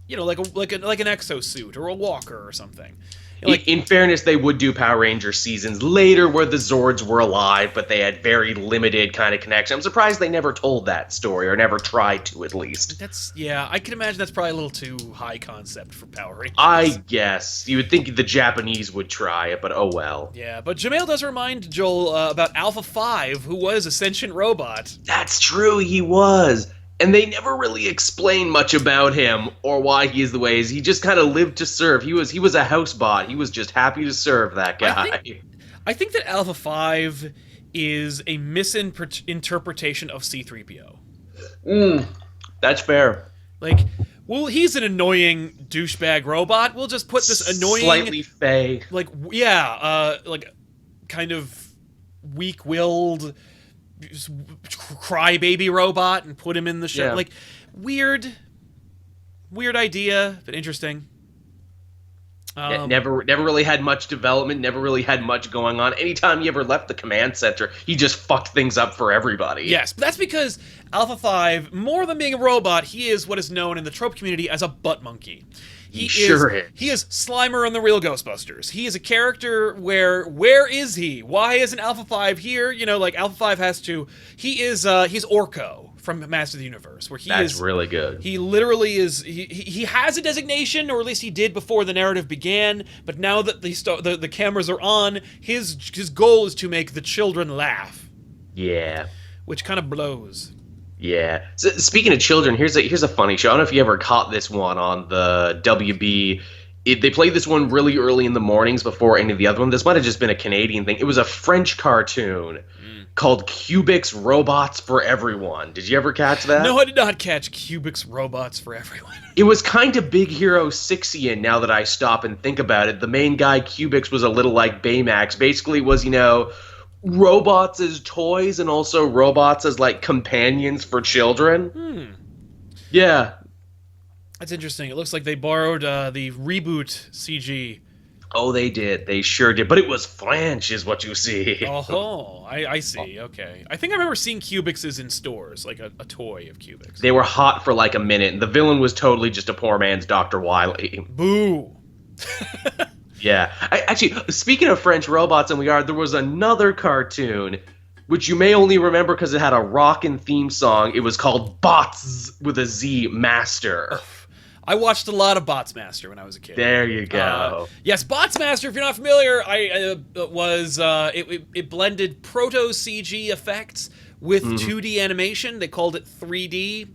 exosuit or a walker or something. In fairness, they would do Power Ranger seasons later where the Zords were alive, but they had very limited kind of connection. I'm surprised they never told that story, or never tried to, at least. I can imagine that's probably a little too high concept for Power Rangers. I guess. You would think the Japanese would try it, but oh well. Yeah, but Jamail does remind Joel about Alpha 5, who was a sentient robot. That's true, he was. And they never really explain much about him or why he is the way he is. He just kind of lived to serve. He was a house bot. He was just happy to serve, that guy. I think that Alpha 5 is a misinterpretation of C-3PO. That's fair. He's an annoying douchebag robot. We'll just put this annoying... Slightly fey. Kind of weak-willed... crybaby robot and put him in the show. Weird idea, but interesting. Never really had much development, never really had much going on. Anytime he ever left the command center, he just fucked things up for everybody. Yes, but that's because Alpha 5, more than being a robot, he is what is known in the trope community as a butt monkey. He is Slimer in the real Ghostbusters. He is a character where is he? Why isn't Alpha 5 here? Alpha 5 has to... he's Orko from Master of the Universe, where That's really good. He literally is... He has a designation, or at least he did before the narrative began, but now that the cameras are on, his goal is to make the children laugh. Yeah. Which kind of blows. Yeah. So, speaking of children, here's a funny show. I don't know if you ever caught this one on the WB. They played this one really early in the mornings before any of the other one. This might have just been a Canadian thing. It was a French cartoon called Kubik's Robots for Everyone. Did you ever catch that? No, I did not catch Kubik's Robots for Everyone. It was kind of Big Hero 6-ian now that I stop and think about it. The main guy, Kubik's, was a little like Baymax. Basically was, robots as toys and also robots as companions for children. Yeah. That's interesting. It looks like they borrowed the reboot CG. Oh, they did. They sure did. But it was French, is what you see. Oh, I see. Okay. I think I remember seeing Cubixes in stores, like a toy of Cubix. They were hot for like a minute, and the villain was totally just a poor man's Dr. Wily. Boo. Yeah. Actually, speaking of French robots and we are, there was another cartoon, which you may only remember because it had a rockin' theme song. It was called Bots with a Z Master. I watched a lot of Botsmaster when I was a kid. There you go. Yes, Botsmaster. If you're not familiar, it blended proto CG effects with 2D animation. They called it 3D,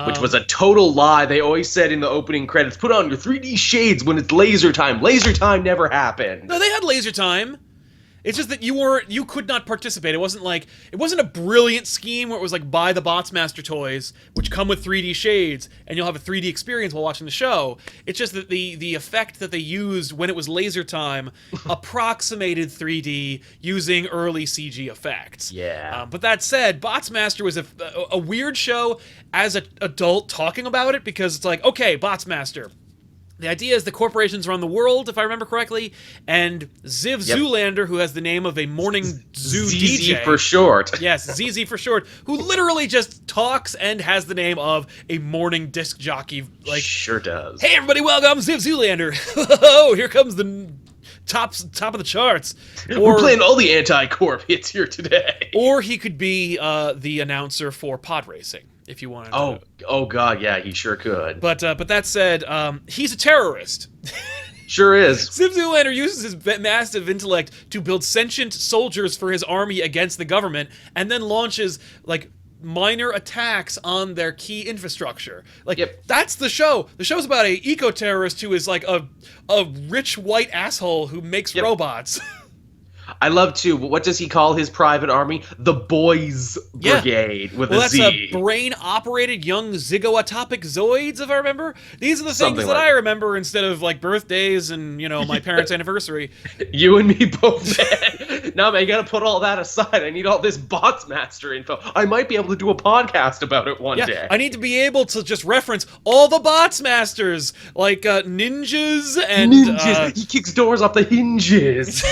Which was a total lie. They always said in the opening credits, "Put on your 3D shades when it's laser time." Laser time never happened. No, they had laser time. It's just that you could not participate. It wasn't a brilliant scheme where it was like buy the Botsmaster toys, which come with 3D shades, and you'll have a 3D experience while watching the show. It's just that the effect that they used when it was laser time approximated 3D using early CG effects. Yeah. But that said, Botsmaster was a weird show as an adult talking about it, because it's like, okay, Botsmaster. The idea is the corporations run the world, if I remember correctly, and Ziv Zoolander, who has the name of a morning zoo ZZ DJ. for short. Yes, ZZ for short, who literally just talks and has the name of a morning disc jockey. Like, Sure does. hey everybody, welcome, Ziv Zoolander. Oh, here comes the top of the charts. We're playing all the anti-corp hits here today. Or he could be the announcer for pod racing, if you wanted to. Oh god, yeah, he sure could. But that said, he's a terrorist. Sure is. Ziv Zoolander uses his massive intellect to build sentient soldiers for his army against the government, and then launches, like, minor attacks on their key infrastructure. Like, that's the show. The show's about a eco-terrorist who is, like, a rich white asshole who makes robots. I love too. What does he call his private army? The Boys Brigade with a Z. Well, that's a brain-operated young zygoatopic zoids, if I remember. These are the things that I remember instead of like birthdays and my parents' anniversary. You and me both, man. No, man, you gotta put all that aside. I need all this Botsmaster info. I might be able to do a podcast about it one day. I need to be able to just reference all the Botsmasters, like ninjas and ninjas. He kicks doors off the hinges.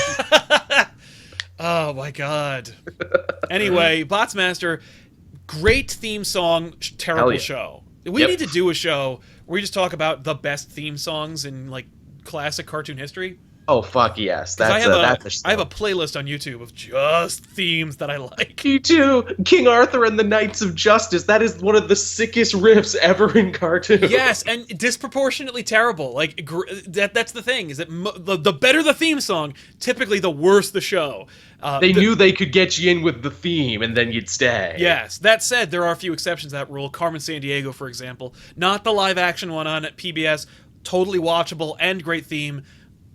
Oh my god. Anyway, Botsmaster, great theme song, terrible show. We need to do a show where we just talk about the best theme songs in like classic cartoon history. Oh fuck yes. I have a playlist on YouTube of just themes that I like. Me too. King Arthur and the Knights of Justice. That is one of the sickest riffs ever in cartoons. Yes, and disproportionately terrible. Like that's the thing, is that the better the theme song, typically the worse the show. They knew they could get you in with the theme, and then you'd stay. Yes. That said, there are a few exceptions to that rule. Carmen Sandiego, for example, not the live-action one on PBS, totally watchable and great theme.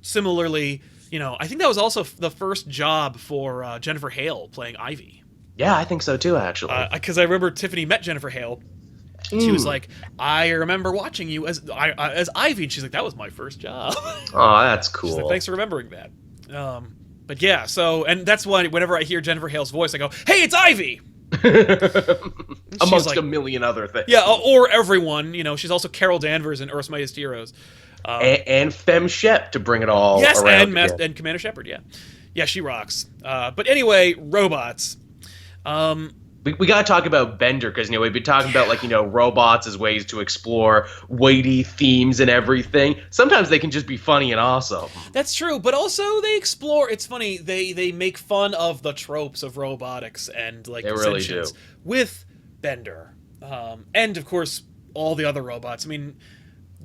Similarly, I think that was also the first job for Jennifer Hale playing Ivy. Yeah, I think so too, actually. Because I remember Tiffany met Jennifer Hale. She was like, I remember watching you as Ivy. And she's like, that was my first job. Oh, that's cool. She's like, thanks for remembering that. But yeah, and that's why whenever I hear Jennifer Hale's voice, I go, hey, it's Ivy! Amongst a million other things. Yeah, or everyone. She's also Carol Danvers in Earth's Mightiest Heroes. And Fem Shep to bring it all around. Yes, and Commander Shepard, yeah. Yeah, she rocks. But anyway, robots. We got to talk about Bender, because we've been talking about robots as ways to explore weighty themes and everything. Sometimes they can just be funny and awesome. That's true, but also they explore. It's funny, they make fun of the tropes of robotics and they really do. With Bender, and of course all the other robots. I mean,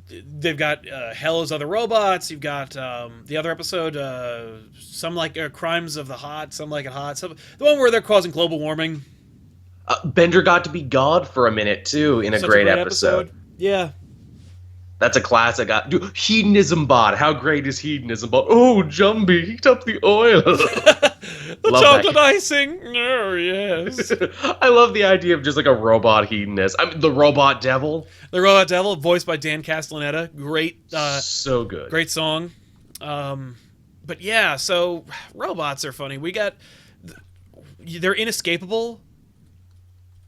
they've got Hell's Other Robots. You've got the other episode, some like Crimes of the Hot, some like it hot. The one where they're causing global warming. Bender got to be God for a minute, too, in a great episode. Yeah. That's a classic. Dude, Hedonism Bot. How great is Hedonism Bot? Oh, Jumbie, heat up the oil. The chocolate icing. Oh, yes. I love the idea of just like a robot hedonist. I mean, the Robot Devil. The Robot Devil, voiced by Dan Castellaneta. Great. So good. Great song. But yeah, so robots are funny. They're inescapable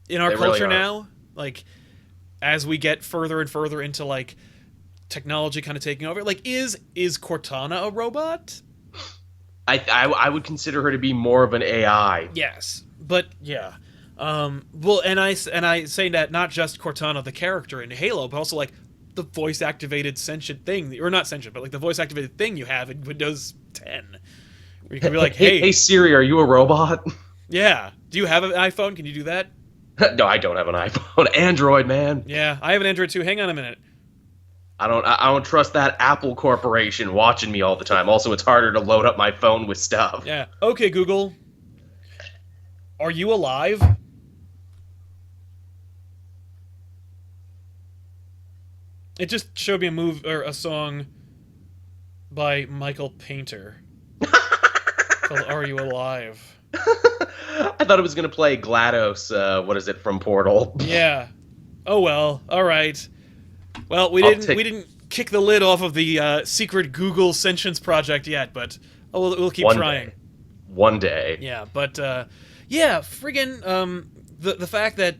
in our culture now. Like, as we get further and further into like technology kind of taking over. Like, is Cortana a robot? I would consider her to be more of an AI. Yes, but yeah. Well, and I say that not just Cortana, the character in Halo, but also like the voice-activated sentient thing, or not sentient, but like the voice-activated thing you have in Windows 10, where you can be like, hey Siri, are you a robot? Yeah. Do you have an iPhone? Can you do that? No, I don't have an iPhone. Android, man. Yeah, I have an Android too. Hang on a minute. I don't trust that Apple corporation watching me all the time. Also, it's harder to load up my phone with stuff. Yeah. Okay, Google. Are you alive? It just showed me a song by Michael Painter called "Are You Alive?" I thought it was gonna play GLaDOS. What is it from Portal? Yeah. Oh well. All right. Well, we didn't kick the lid off of the secret Google Sentience project yet, but we'll keep trying. One day. Yeah, but yeah, friggin' the fact that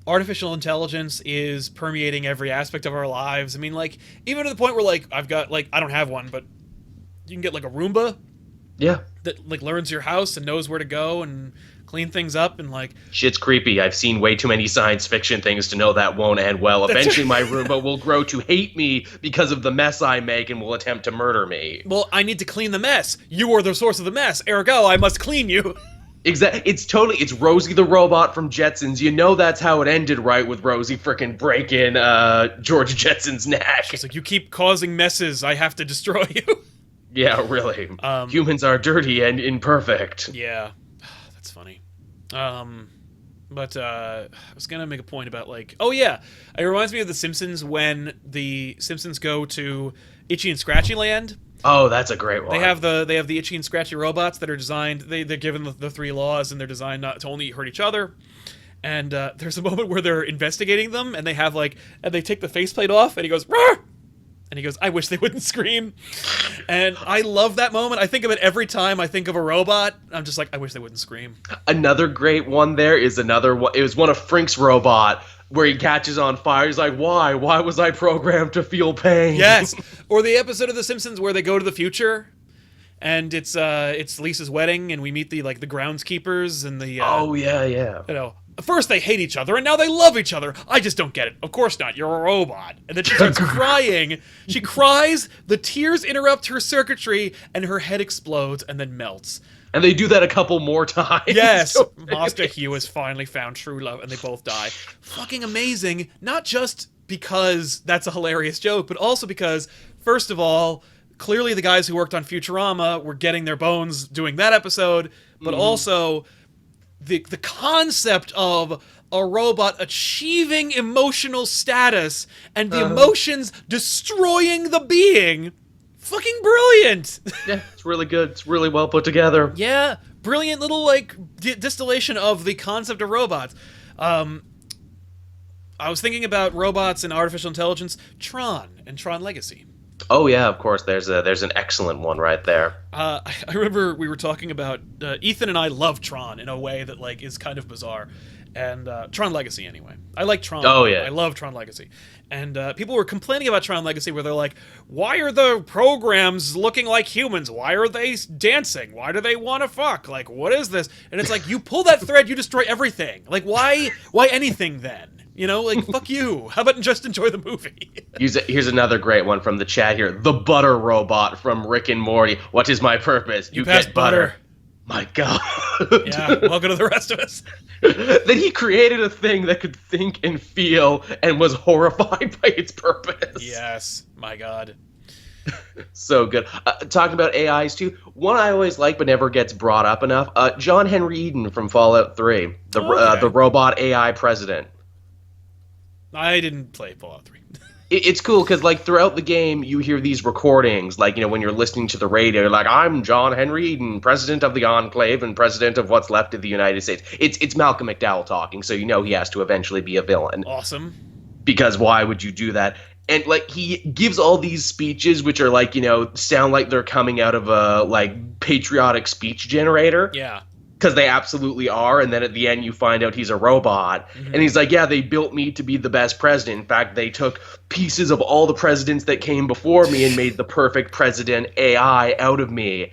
artificial intelligence is permeating every aspect of our lives. I mean, like, even to the point where, like, I've got, like, I don't have one, but you can get, like, a Roomba. Yeah. That, like, learns your house and knows where to go and clean things up and, like... Shit's creepy. I've seen way too many science fiction things to know that won't end well. Eventually my Roomba will grow to hate me because of the mess I make and will attempt to murder me. Well, I need to clean the mess. You are the source of the mess. Ergo, I must clean you. Exactly. It's Rosie the robot from Jetsons. You know that's how it ended, right? With Rosie frickin' breaking George Jetson's neck. It's like, you keep causing messes. I have to destroy you. Yeah, really. Humans are dirty and imperfect. Yeah, that's funny. But I was gonna make a point about, like, oh yeah, it reminds me of The Simpsons when the Simpsons go to Itchy and Scratchy Land. Oh, that's a great one. They have the Itchy and Scratchy robots that are designed. They're given the 3 laws, and they're designed not to only hurt each other. And there's a moment where they're investigating them, and they take the faceplate off, and he goes, "Roar!" And he goes, "I wish they wouldn't scream." And I love that moment. I think of it every time I think of a robot. I'm just like, I wish they wouldn't scream. Another great one there is another one. It was one of Frink's robot where he catches on fire. He's like, why? Why was I programmed to feel pain? Yes. Or the episode of The Simpsons where they go to the future, and it's Lisa's wedding, and we meet the groundskeepers and the... oh, yeah. You know, first they hate each other, and now they love each other. I just don't get it. Of course not. You're a robot. And then she starts crying. She cries, the tears interrupt her circuitry, and her head explodes and then melts. And they do that a couple more times. Yes. Master Hugh has finally found true love, and they both die. Fucking amazing. Not just because that's a hilarious joke, but also because, first of all, clearly the guys who worked on Futurama were getting their bones doing that episode, but also... The concept of a robot achieving emotional status and the emotions destroying the being, fucking brilliant. Yeah, it's really good. It's really well put together. Yeah, brilliant little, like, distillation of the concept of robots. I was thinking about robots and artificial intelligence, Tron and Tron Legacy. Oh yeah, of course. There's an excellent one right there. I remember we were talking about Ethan and I love Tron in a way that, like, is kind of bizarre, and Tron Legacy anyway. I like Tron. Oh yeah, I love Tron Legacy, and people were complaining about Tron Legacy where they're like, "Why are the programs looking like humans? Why are they dancing? Why do they want to fuck? Like, what is this?" And it's like, you pull that thread, you destroy everything. Like, why anything then? You know, like, fuck you. How about just enjoy the movie? Here's another great one from the chat here. The butter robot from Rick and Morty. What is my purpose? You get butter. My God. Yeah, welcome to the rest of us. That he created a thing that could think and feel and was horrified by its purpose. Yes, my God. So good. Talking about AIs too, one I always like but never gets brought up enough. John Henry Eden from Fallout 3, the robot AI president. I didn't play Fallout 3. It's cool because, like, throughout the game, you hear these recordings, like, you know, when you're listening to the radio, you're like, I'm John Henry Eden, president of the Enclave and president of what's left of the United States. It's Malcolm McDowell talking, so you know he has to eventually be a villain. Awesome. Because why would you do that? And, like, he gives all these speeches, which are, like, you know, sound like they're coming out of a, like, patriotic speech generator. Yeah. because they absolutely are. And then at the end, you find out he's a robot. And he's like, yeah, they built me to be the best president. In fact, they took pieces of all the presidents that came before me and made the perfect president AI out of me.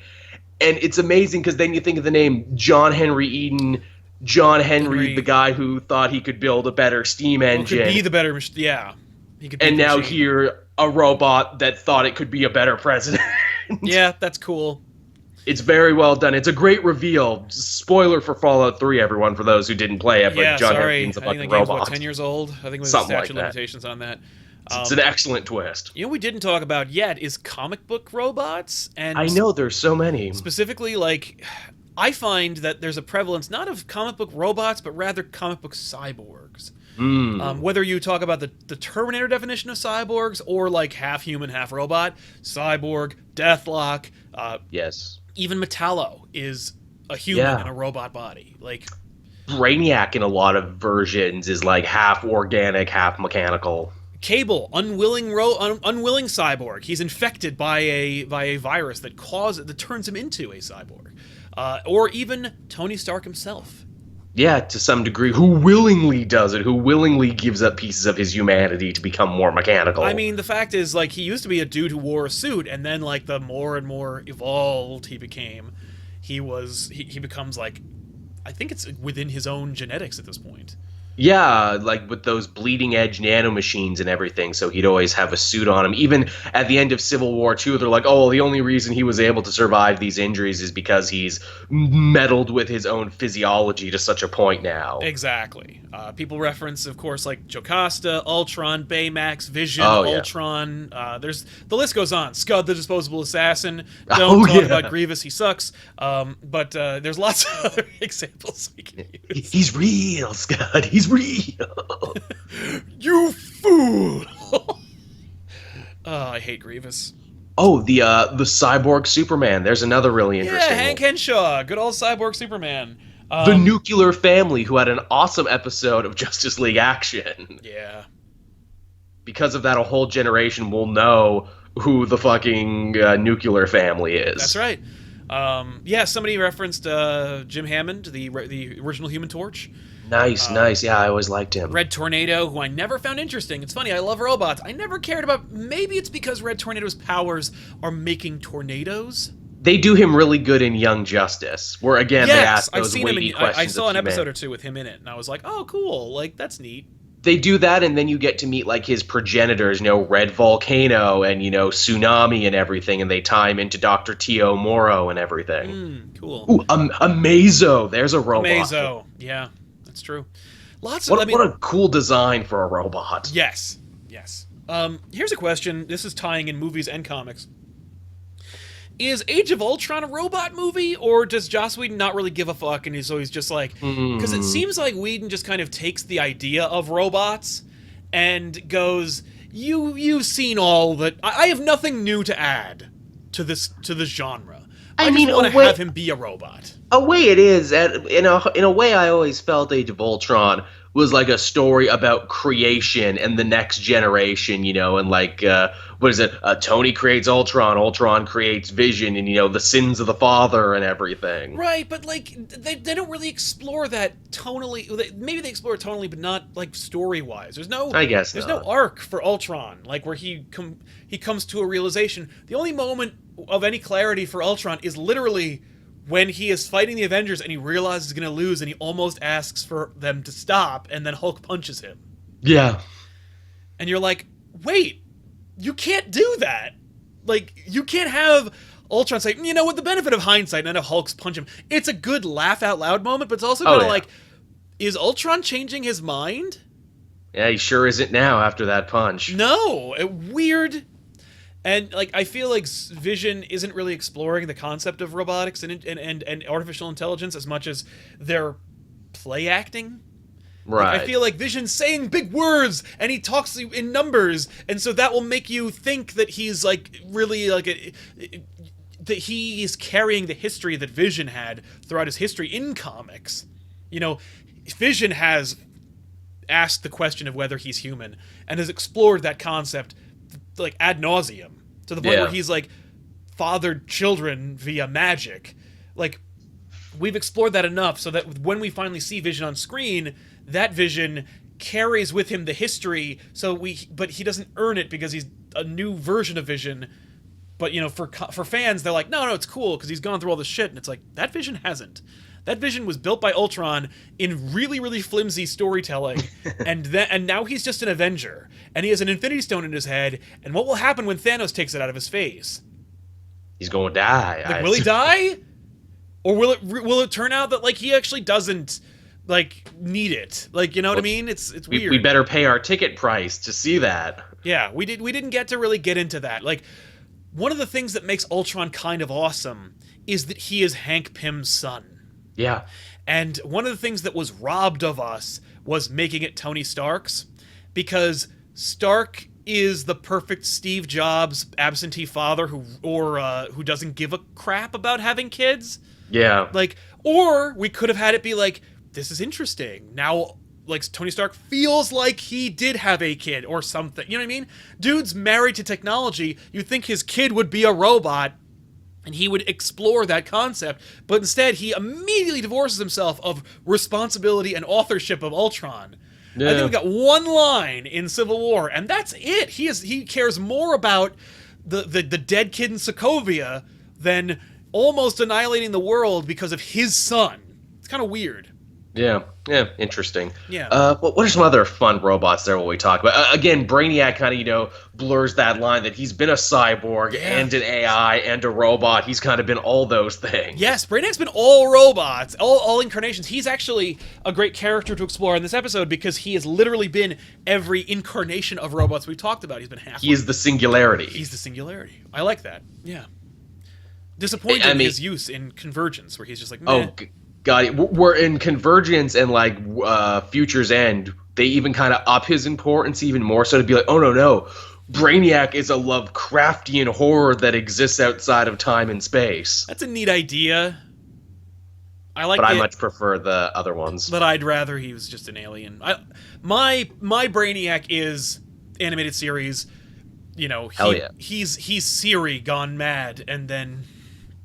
And it's amazing because then you think of the name John Henry Eden. John Henry, the guy who thought he could build a better steam engine. Could be the better, yeah. He could be and now machine. here, a robot that thought it could be a better president. Yeah, that's cool. It's very well done. It's a great reveal. Spoiler for Fallout 3, everyone, for those who didn't play it. But Yeah, John sorry. Henry's a I think fucking the game's, robot. 10 years old? I think it was Something statute like that. limitations on that. It's an excellent twist. You know what we didn't talk about yet is comic book robots. And I know, there's so many. specifically, like, I find that there's a prevalence not of comic book robots, but rather comic book cyborgs. Whether you talk about the Terminator definition of cyborgs or like half human, half robot, Cyborg, Deathlock, Yes. even Metallo is a human in a robot body. Like Brainiac in a lot of versions is like half organic, half mechanical. Cable, unwilling cyborg. He's infected by a virus that turns him into a cyborg. Or even Tony Stark himself. Yeah, to some degree, who willingly does it, who willingly gives up pieces of his humanity to become more mechanical. I mean, the fact is, like, he used to be a dude who wore a suit, and then, like, the more and more evolved he became, he becomes, like, I think it's within his own genetics at this point. Yeah, like with those bleeding edge nanomachines and everything, so he'd always have a suit on him. Even at the end of Civil War II, they're like, oh, the only reason he was able to survive these injuries is because he's meddled with his own physiology to such a point now. Exactly. People reference, of course, like Jocasta, Ultron, Baymax, Vision, yeah. Ultron. The list goes on. Scud the Disposable Assassin. Don't talk about Grievous, he sucks. But there's lots of other examples we can use. He's real, Scud. He's real. You fool! I hate Grievous. Oh, the cyborg Superman. There's another really interesting Yeah, Hank Henshaw. Good old cyborg Superman. The Nuclear Family, who had an awesome episode of Justice League Action. Yeah. Because of that, a whole generation will know who the fucking Nuclear Family is. That's right. Yeah, somebody referenced Jim Hammond, the original Human Torch. Nice. Yeah, I always liked him. Red Tornado, who I never found interesting. It's funny, I love robots. I never cared about... Maybe it's because Red Tornado's powers are making tornadoes? They do him really good in Young Justice, where, again, they ask those weighty questions. I saw an episode or two with him in it, and I was like, oh, cool. Like, that's neat. They do that, and then you get to meet, like, his progenitors, Red Volcano and, Tsunami and everything, and they tie him into Dr. T.O. Morrow and everything. Cool. Ooh, Amazo. There's a robot. Amazo. Yeah, that's true. What a cool design for a robot. Yes. Here's a question. This is tying in movies and comics. Is Age of Ultron a robot movie, or does Joss Whedon not really give a fuck, and he's just like... Because it seems like Whedon just kind of takes the idea of robots and goes, you've seen all that... I have nothing new to add to this genre. I just want to have him be a robot. A way it is. In a way, I always felt Age of Ultron was like a story about creation and the next generation, and like, what is it? Tony creates Ultron, Ultron creates Vision, and, the sins of the father and everything. Right, but, like, they don't really explore that tonally. Maybe they explore it tonally, but not, like, story-wise. There's no arc for Ultron, like, where he comes to a realization. The only moment of any clarity for Ultron is literally when he is fighting the Avengers and he realizes he's going to lose and he almost asks for them to stop, and then Hulk punches him. Yeah. And you're like, wait, you can't do that. Like, you can't have Ultron say, with the benefit of hindsight, none of Hulk's punch him. It's a good laugh out loud moment, but it's also kind of like, is Ultron changing his mind? Yeah, he sure isn't now after that punch. No, weird. And, like, I feel like Vision isn't really exploring the concept of robotics and artificial intelligence as much as they're play acting. Right. Like, I feel like Vision's saying big words, and he talks in numbers, and so that will make you think that he's, like, really, like, that he is carrying the history that Vision had throughout his history in comics. Vision has asked the question of whether he's human, and has explored that concept like ad nauseum, to the point where he's like fathered children via magic. Like, we've explored that enough so that when we finally see Vision on screen, that Vision carries with him the history. But he doesn't earn it because he's a new version of Vision. But for fans, they're like, no, it's cool because he's gone through all this shit, and it's like that Vision hasn't. That Vision was built by Ultron in really, really flimsy storytelling, and now he's just an Avenger, and he has an Infinity Stone in his head. And what will happen when Thanos takes it out of his face? He's going to die. Like, will he die? Or will it turn out that, like, he actually doesn't, like, need it? Like, you know what I mean? It's weird. We better pay our ticket price to see that. Yeah, we didn't get to really get into that. Like, one of the things that makes Ultron kind of awesome is that he is Hank Pym's son. Yeah. And one of the things that was robbed of us was making it Tony Stark's, because Stark is the perfect Steve Jobs absentee father who doesn't give a crap about having kids. Yeah. Like, or we could have had it be like, this is interesting. Now, like, Tony Stark feels like he did have a kid or something. You know what I mean? Dude's married to technology. You'd think his kid would be a robot, and he would explore that concept. But instead, he immediately divorces himself of responsibility and authorship of Ultron. Yeah. I think we got one line in Civil War, and that's it. He cares more about the dead kid in Sokovia than almost annihilating the world because of his son. It's kind of weird. Yeah, interesting. Yeah. What are some other fun robots there? What we talk about? Again, Brainiac kind of blurs that line that he's been a cyborg and an AI and a robot. He's kind of been all those things. Yes, Brainiac's been all robots, all incarnations. He's actually a great character to explore in this episode because he has literally been every incarnation of robots we've talked about. He's been half. He is the singularity. He's the singularity. I like that. Yeah. Disappointed in his use in Convergence, where he's just like, meh. God, we're in Convergence and like Future's End. They even kind of up his importance even more so to be like, oh no, Brainiac is a Lovecraftian horror that exists outside of time and space. That's a neat idea. I like, but I much prefer the other ones. But I'd rather he was just an alien. My Brainiac is animated series. Hell yeah. He's Siri gone mad, and then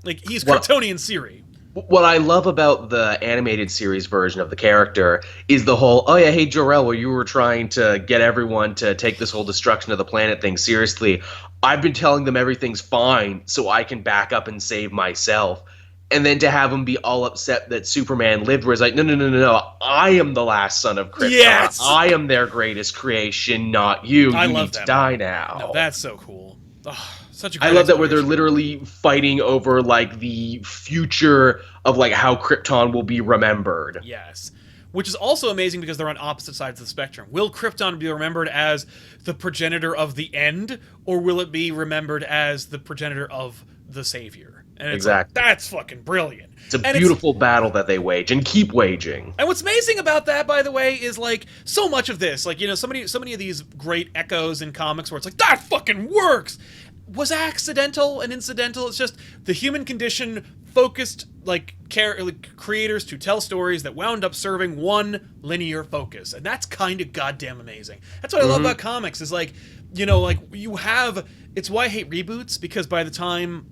like he's Kryptonian Siri. What I love about the animated series version of the character is the whole, oh yeah, hey Jor-El, where you were trying to get everyone to take this whole destruction of the planet thing seriously, I've been telling them everything's fine so I can back up and save myself. And then to have him be all upset that Superman lived, where he's like, no, I am the last son of Krypton. Yes! I am their greatest creation, not you. You need to die now. No, that's so cool. Oh, such a great I love that where they're literally fighting over like the future of like how Krypton will be remembered. Yes. Which is also amazing because they're on opposite sides of the spectrum. Will Krypton be remembered as the progenitor of the end, or will it be remembered as the progenitor of the savior? And it's exactly. Like, that's fucking brilliant. It's a beautiful battle that they wage and keep waging. And what's amazing about that, by the way, is like so much of this, like, so many of these great echoes in comics where it's like, that fucking works, was accidental and incidental. It's just the human condition focused like creators to tell stories that wound up serving one linear focus, and that's kind of goddamn amazing. That's what I love about comics is like, like you have. It's why I hate reboots, because by the time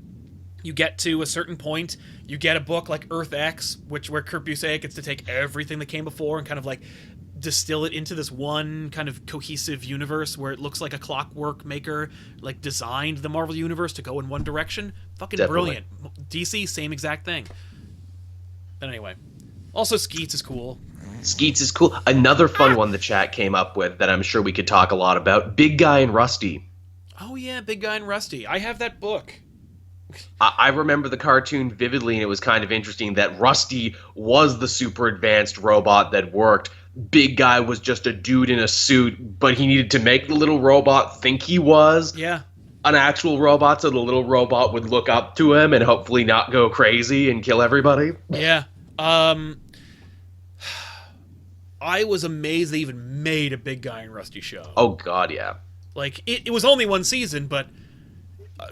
you get to a certain point, you get a book like Earth X, where Kurt Busiek gets to take everything that came before and kind of like distill it into this one kind of cohesive universe where it looks like a clockwork maker like designed the Marvel universe to go in one direction. Fucking Definitely. Brilliant. DC, same exact thing. But anyway, also Skeets is cool. Skeets is cool. Another fun one the chat came up with that I'm sure we could talk a lot about, Big Guy and Rusty. Oh yeah, Big Guy and Rusty. I have that book. I remember the cartoon vividly, and it was kind of interesting that Rusty was the super advanced robot that worked. Big Guy was just a dude in a suit, but he needed to make the little robot think he was an actual robot, so the little robot would look up to him and hopefully not go crazy and kill everybody. Yeah. I was amazed they even made a Big Guy and Rusty show. Oh, God, yeah. Like, it was only one season, but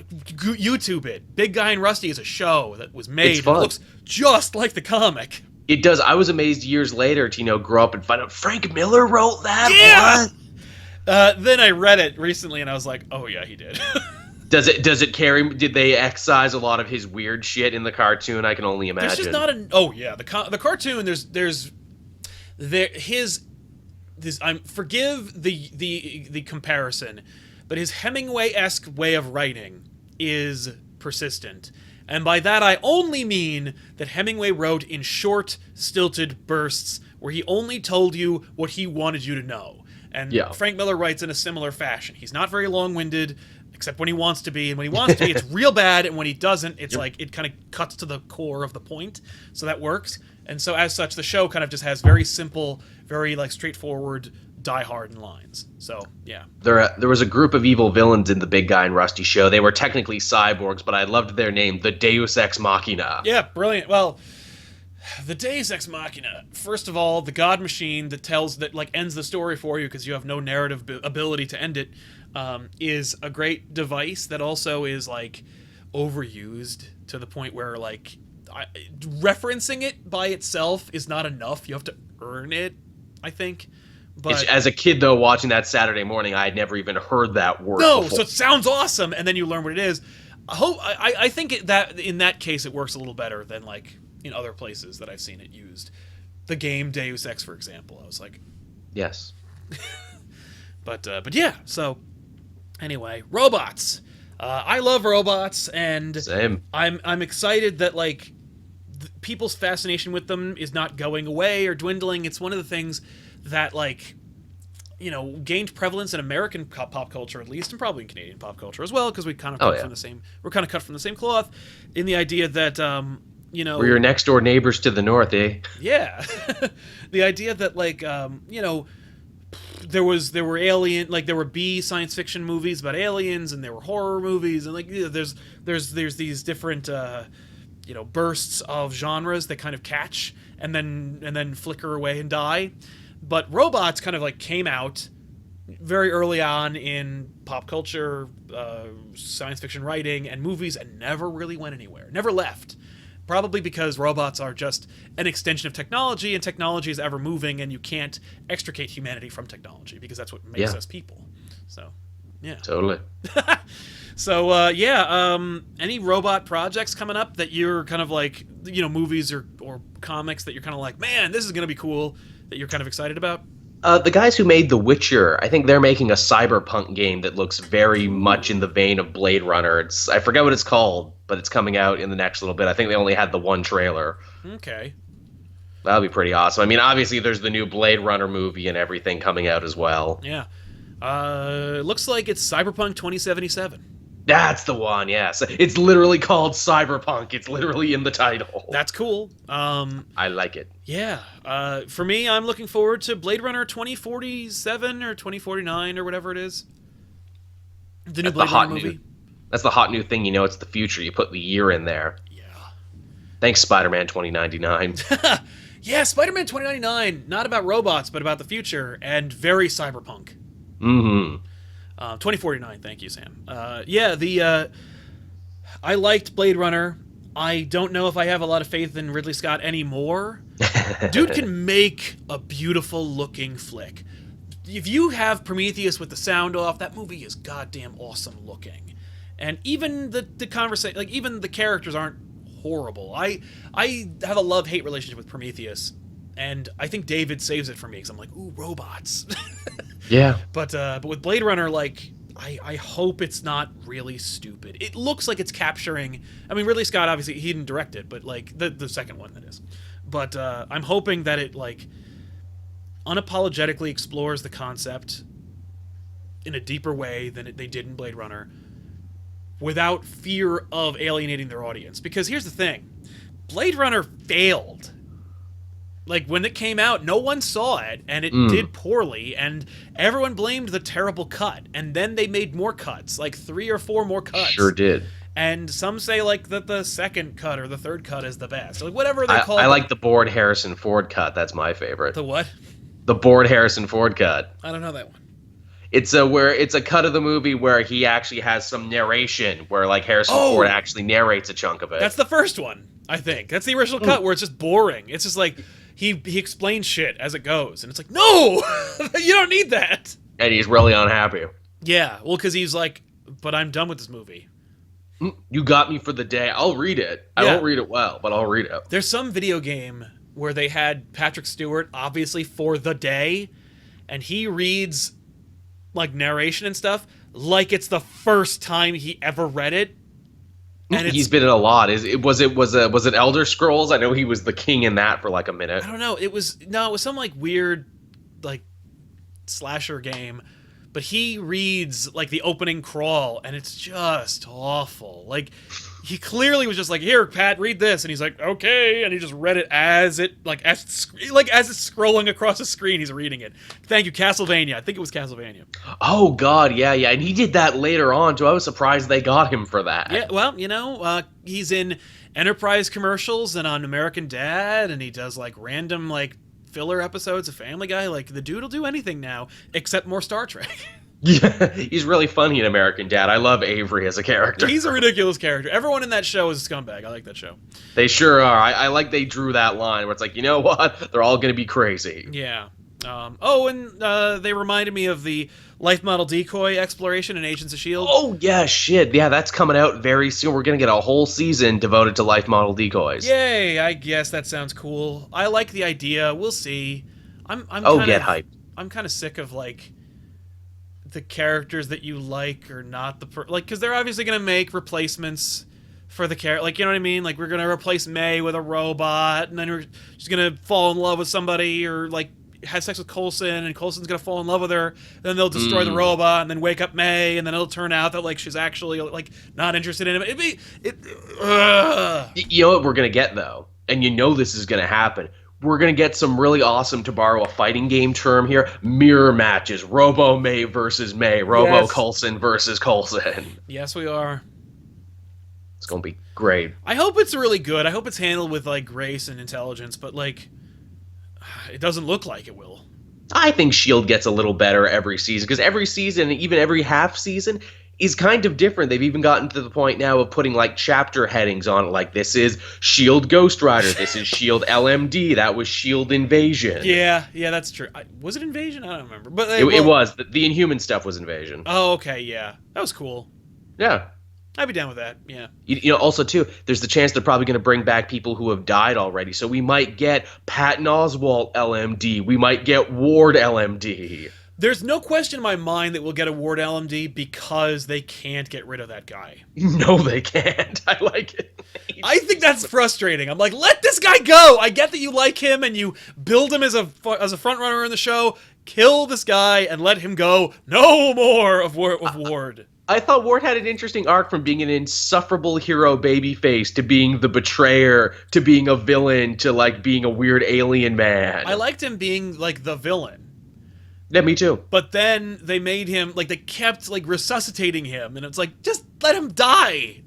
YouTube it. Big Guy and Rusty is a show that was made. It looks just like the comic. It does. I was amazed years later to, grow up and find out Frank Miller wrote that? Yeah! What? Then I read it recently, and I was like, oh, yeah, he did. Does it carry? Did they excise a lot of his weird shit in the cartoon? I can only imagine. There's just not a. Oh yeah, the cartoon. I'm forgive the comparison, but his Hemingway-esque way of writing is persistent. And by that I only mean that Hemingway wrote in short, stilted bursts where he only told you what he wanted you to know. And Frank Miller writes in a similar fashion. He's not very long-winded, except when he wants to be. And when he wants to be, it's real bad. And when he doesn't, it's like it kind of cuts to the core of the point. So that works. And so as such, the show kind of just has very simple, very like straightforward, die-hard lines. So, yeah. There was a group of evil villains in the Big Guy and Rusty show. They were technically cyborgs, but I loved their name, the Deus Ex Machina. Yeah, brilliant. Well, the Deus Ex Machina, first of all, the God Machine that ends the story for you because you have no narrative ability to end it, is a great device that also is, like, overused to the point where, like, referencing it by itself is not enough. You have to earn it, I think. But as a kid, though, watching that Saturday morning, I had never even heard that word before. So it sounds awesome, and then you learn what it is. I think that in that case it works a little better than like in other places that I've seen it used. The game Deus Ex, for example, I was like, yes. but yeah. So anyway, robots. I love robots, and same. I'm excited that like people's fascination with them is not going away or dwindling. It's one of the things that, like, you know, gained prevalence in American pop culture, at least, and probably in Canadian pop culture as well, because we kind of cut from the same. We're kind of cut from the same cloth, in the idea that you know, we're your next door neighbors to the north, eh? Yeah, the idea that like you know, there were alien, like there were B science fiction movies about aliens, and there were horror movies, and like you know, there's these different you know, bursts of genres that kind of catch and then flicker away and die. But robots kind of like came out very early on in pop culture, science fiction writing, and movies, and never really went anywhere. Never left. Probably because robots are just an extension of technology, and technology is ever moving, and you can't extricate humanity from technology because that's what makes us people. So, yeah. Totally. So, any robot projects coming up that you're kind of like, you know, movies or comics that you're kind of like, man, this is going to be cool, that you're kind of excited about? The guys who made The Witcher, I think they're making a cyberpunk game that looks very much in the vein of Blade Runner. I forget what it's called, but it's coming out in the next little bit. I think they only had the one trailer. Okay. That'll be pretty awesome. I mean, obviously there's the new Blade Runner movie and everything coming out as well. Yeah. It looks like it's Cyberpunk 2077. That's the one, yes. It's literally called Cyberpunk. It's literally in the title. That's cool. I like it. Yeah. For me, I'm looking forward to Blade Runner 2047 or 2049 or whatever it is. The new Blade Runner movie. That's the hot new thing. You know, it's the future. You put the year in there. Yeah. Thanks, Spider-Man 2099. Yeah, Spider-Man 2099. Not about robots, but about the future, and very cyberpunk. Mm-hmm. 2049, thank you, Sam. I liked Blade Runner. I don't know if I have a lot of faith in Ridley Scott anymore. Dude can make a beautiful looking flick. If you have Prometheus with the sound off, that movie is goddamn awesome looking. And even the conversation, like even the characters aren't horrible. I have a love-hate relationship with Prometheus, and I think David saves it for me because I'm like, ooh, robots. Yeah. But with Blade Runner, like, I hope it's not really stupid. It looks like it's capturing... I mean, Ridley Scott, obviously, he didn't direct it, but, like, the second one, that is. But I'm hoping that it, like, unapologetically explores the concept in a deeper way than they did in Blade Runner without fear of alienating their audience. Because here's the thing. Blade Runner failed. Like, when it came out, no one saw it, and it did poorly, and everyone blamed the terrible cut. And then they made more cuts, like 3 or 4 more cuts. Sure did. And some say, like, that the second cut or the third cut is the best. Like, whatever they call it. I like the bored Harrison Ford cut. That's my favorite. The what? The bored Harrison Ford cut. I don't know that one. It's a cut of the movie where he actually has some narration, where, like, Harrison Ford actually narrates a chunk of it. That's the first one, I think. That's the original cut where it's just boring. It's just like... He explains shit as it goes, and it's like, no, you don't need that. And he's really unhappy. Yeah, well, because he's like, but I'm done with this movie. You got me for the day. I'll read it. I Yeah. won't read it well, but I'll read it. There's some video game where they had Patrick Stewart, obviously for the day, and he reads like narration and stuff like it's the first time he ever read it. And He's been in a lot. Was it Elder Scrolls? I know he was the king in that for like a minute. I don't know. It was some like weird like slasher game, but he reads like the opening crawl and it's just awful. Like he clearly was just like, "Here, Pat, read this," and he's like, "Okay," and he just read it as it's scrolling across the screen. He's reading it. Thank you, Castlevania. I think it was Castlevania. Oh God, yeah, and he did that later on too. I was surprised they got him for that. Yeah, well, he's in Enterprise commercials and on American Dad, and he does like random like filler episodes of Family Guy. Like the dude will do anything now except more Star Trek. Yeah, he's really funny in American Dad. I love Avery as a character. He's a ridiculous character. Everyone in that show is a scumbag. I like that show. They sure are. I like they drew that line where it's like, you know what? They're all going to be crazy. Yeah. They reminded me of the life model decoy exploration in Agents of S.H.I.E.L.D. Oh, yeah, shit. Yeah, that's coming out very soon. We're going to get a whole season devoted to life model decoys. Yay, I guess that sounds cool. I like the idea. We'll see. Get hyped. I'm kind of sick of, like, the characters that you like or not because they're obviously going to make replacements for the character. Like, you know what I mean? Like, we're going to replace May with a robot, and then she's going to fall in love with somebody or, like, has sex with Coulson, and Coulson's gonna fall in love with her. Then they'll destroy the robot, and then wake up May, and then it'll turn out that like she's actually like not interested in him. You know what we're gonna get though, and you know this is gonna happen. We're gonna get some really awesome, to borrow a fighting game term here, mirror matches. Robo May versus May. Robo Coulson versus Coulson. Yes, we are. It's gonna be great. I hope it's really good. I hope it's handled with like grace and intelligence, but like. It doesn't look like it will. I think S.H.I.E.L.D. gets a little better every season, because every season, even every half season, is kind of different. They've even gotten to the point now of putting like chapter headings on it, like this is S.H.I.E.L.D. Ghost Rider, this is S.H.I.E.L.D. LMD, that was S.H.I.E.L.D. Invasion. Yeah, that's true. Was it Invasion? I don't remember. But it was. The Inhuman stuff was Invasion. Oh, okay, yeah. That was cool. Yeah. I'd be down with that, yeah. Also, too, there's the chance they're probably going to bring back people who have died already. So we might get Patton Oswalt LMD. We might get Ward LMD. There's no question in my mind that we'll get a Ward LMD because they can't get rid of that guy. No, they can't. I like it. I think that's frustrating. I'm like, let this guy go. I get that you like him and you build him as a front runner in the show. Kill this guy and let him go. No more of Ward. I thought Ward had an interesting arc from being an insufferable hero babyface to being the betrayer to being a villain to like being a weird alien man. I liked him being like the villain. Yeah, me too. But then they made him like they kept like resuscitating him, and it's like just let him die.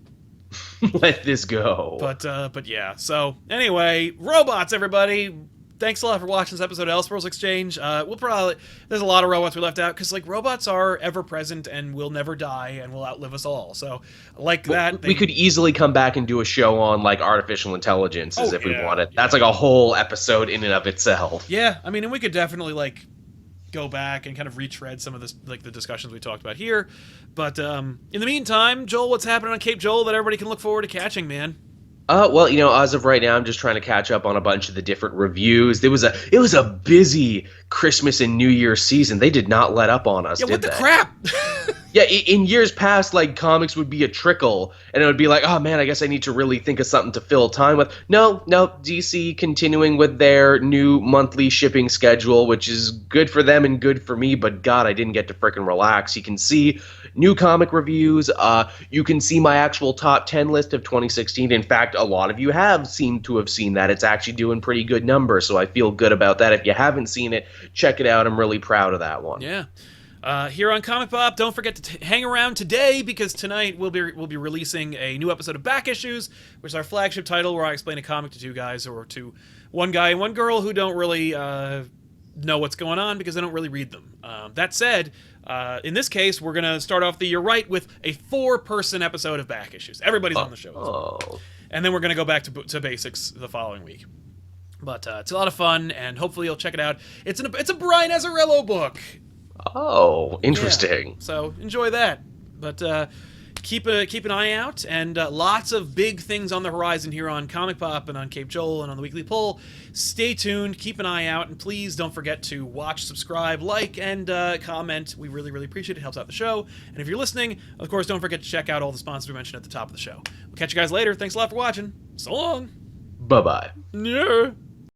Let this go. But yeah. So anyway, robots, everybody. Thanks a lot for watching this episode of Elseworlds Exchange. There's a lot of robots we left out because like robots are ever present and will never die and will outlive us all. So we could easily come back and do a show on like artificial intelligence if we wanted. That's like a whole episode in and of itself. Yeah, I mean, and we could definitely like go back and kind of retread some of this like the discussions we talked about here. But in the meantime, Joel, what's happening on Cape Joel that everybody can look forward to catching, man? Well, as of right now, I'm just trying to catch up on a bunch of the different reviews. It was a busy Christmas and New Year season. They did not let up on us, did they? What the crap? Yeah, in years past, like, comics would be a trickle, and it would be like, oh, man, I guess I need to really think of something to fill time with. No, DC continuing with their new monthly shipping schedule, which is good for them and good for me, but God, I didn't get to frickin' relax. You can see new comic reviews. You can see my actual top 10 list of 2016. In fact, a lot of you have seemed to have seen that. It's actually doing pretty good numbers, so I feel good about that. If you haven't seen it, check it out. I'm really proud of that one. Yeah. Here on ComicPOP, don't forget to hang around today because tonight we'll be releasing a new episode of Back Issues, which is our flagship title where I explain a comic to two guys or to one guy and one girl who don't really know what's going on because they don't really read them. That said, in this case, we're going to start off the year right with a 4-person episode of Back Issues. Everybody's on the show. Oh. And then we're going to go back to basics the following week. But it's a lot of fun, and hopefully you'll check it out. It's a Brian Azzarello book. Oh, interesting. Yeah. So enjoy that. But keep an eye out, and lots of big things on the horizon here on Comic Pop and on Cape Joel and on the Weekly Pull. Stay tuned, keep an eye out, and please don't forget to watch, subscribe, like, and comment. We really, really appreciate it. It helps out the show. And if you're listening, of course, don't forget to check out all the sponsors we mentioned at the top of the show. We'll catch you guys later. Thanks a lot for watching. So long. Bye-bye. Yeah.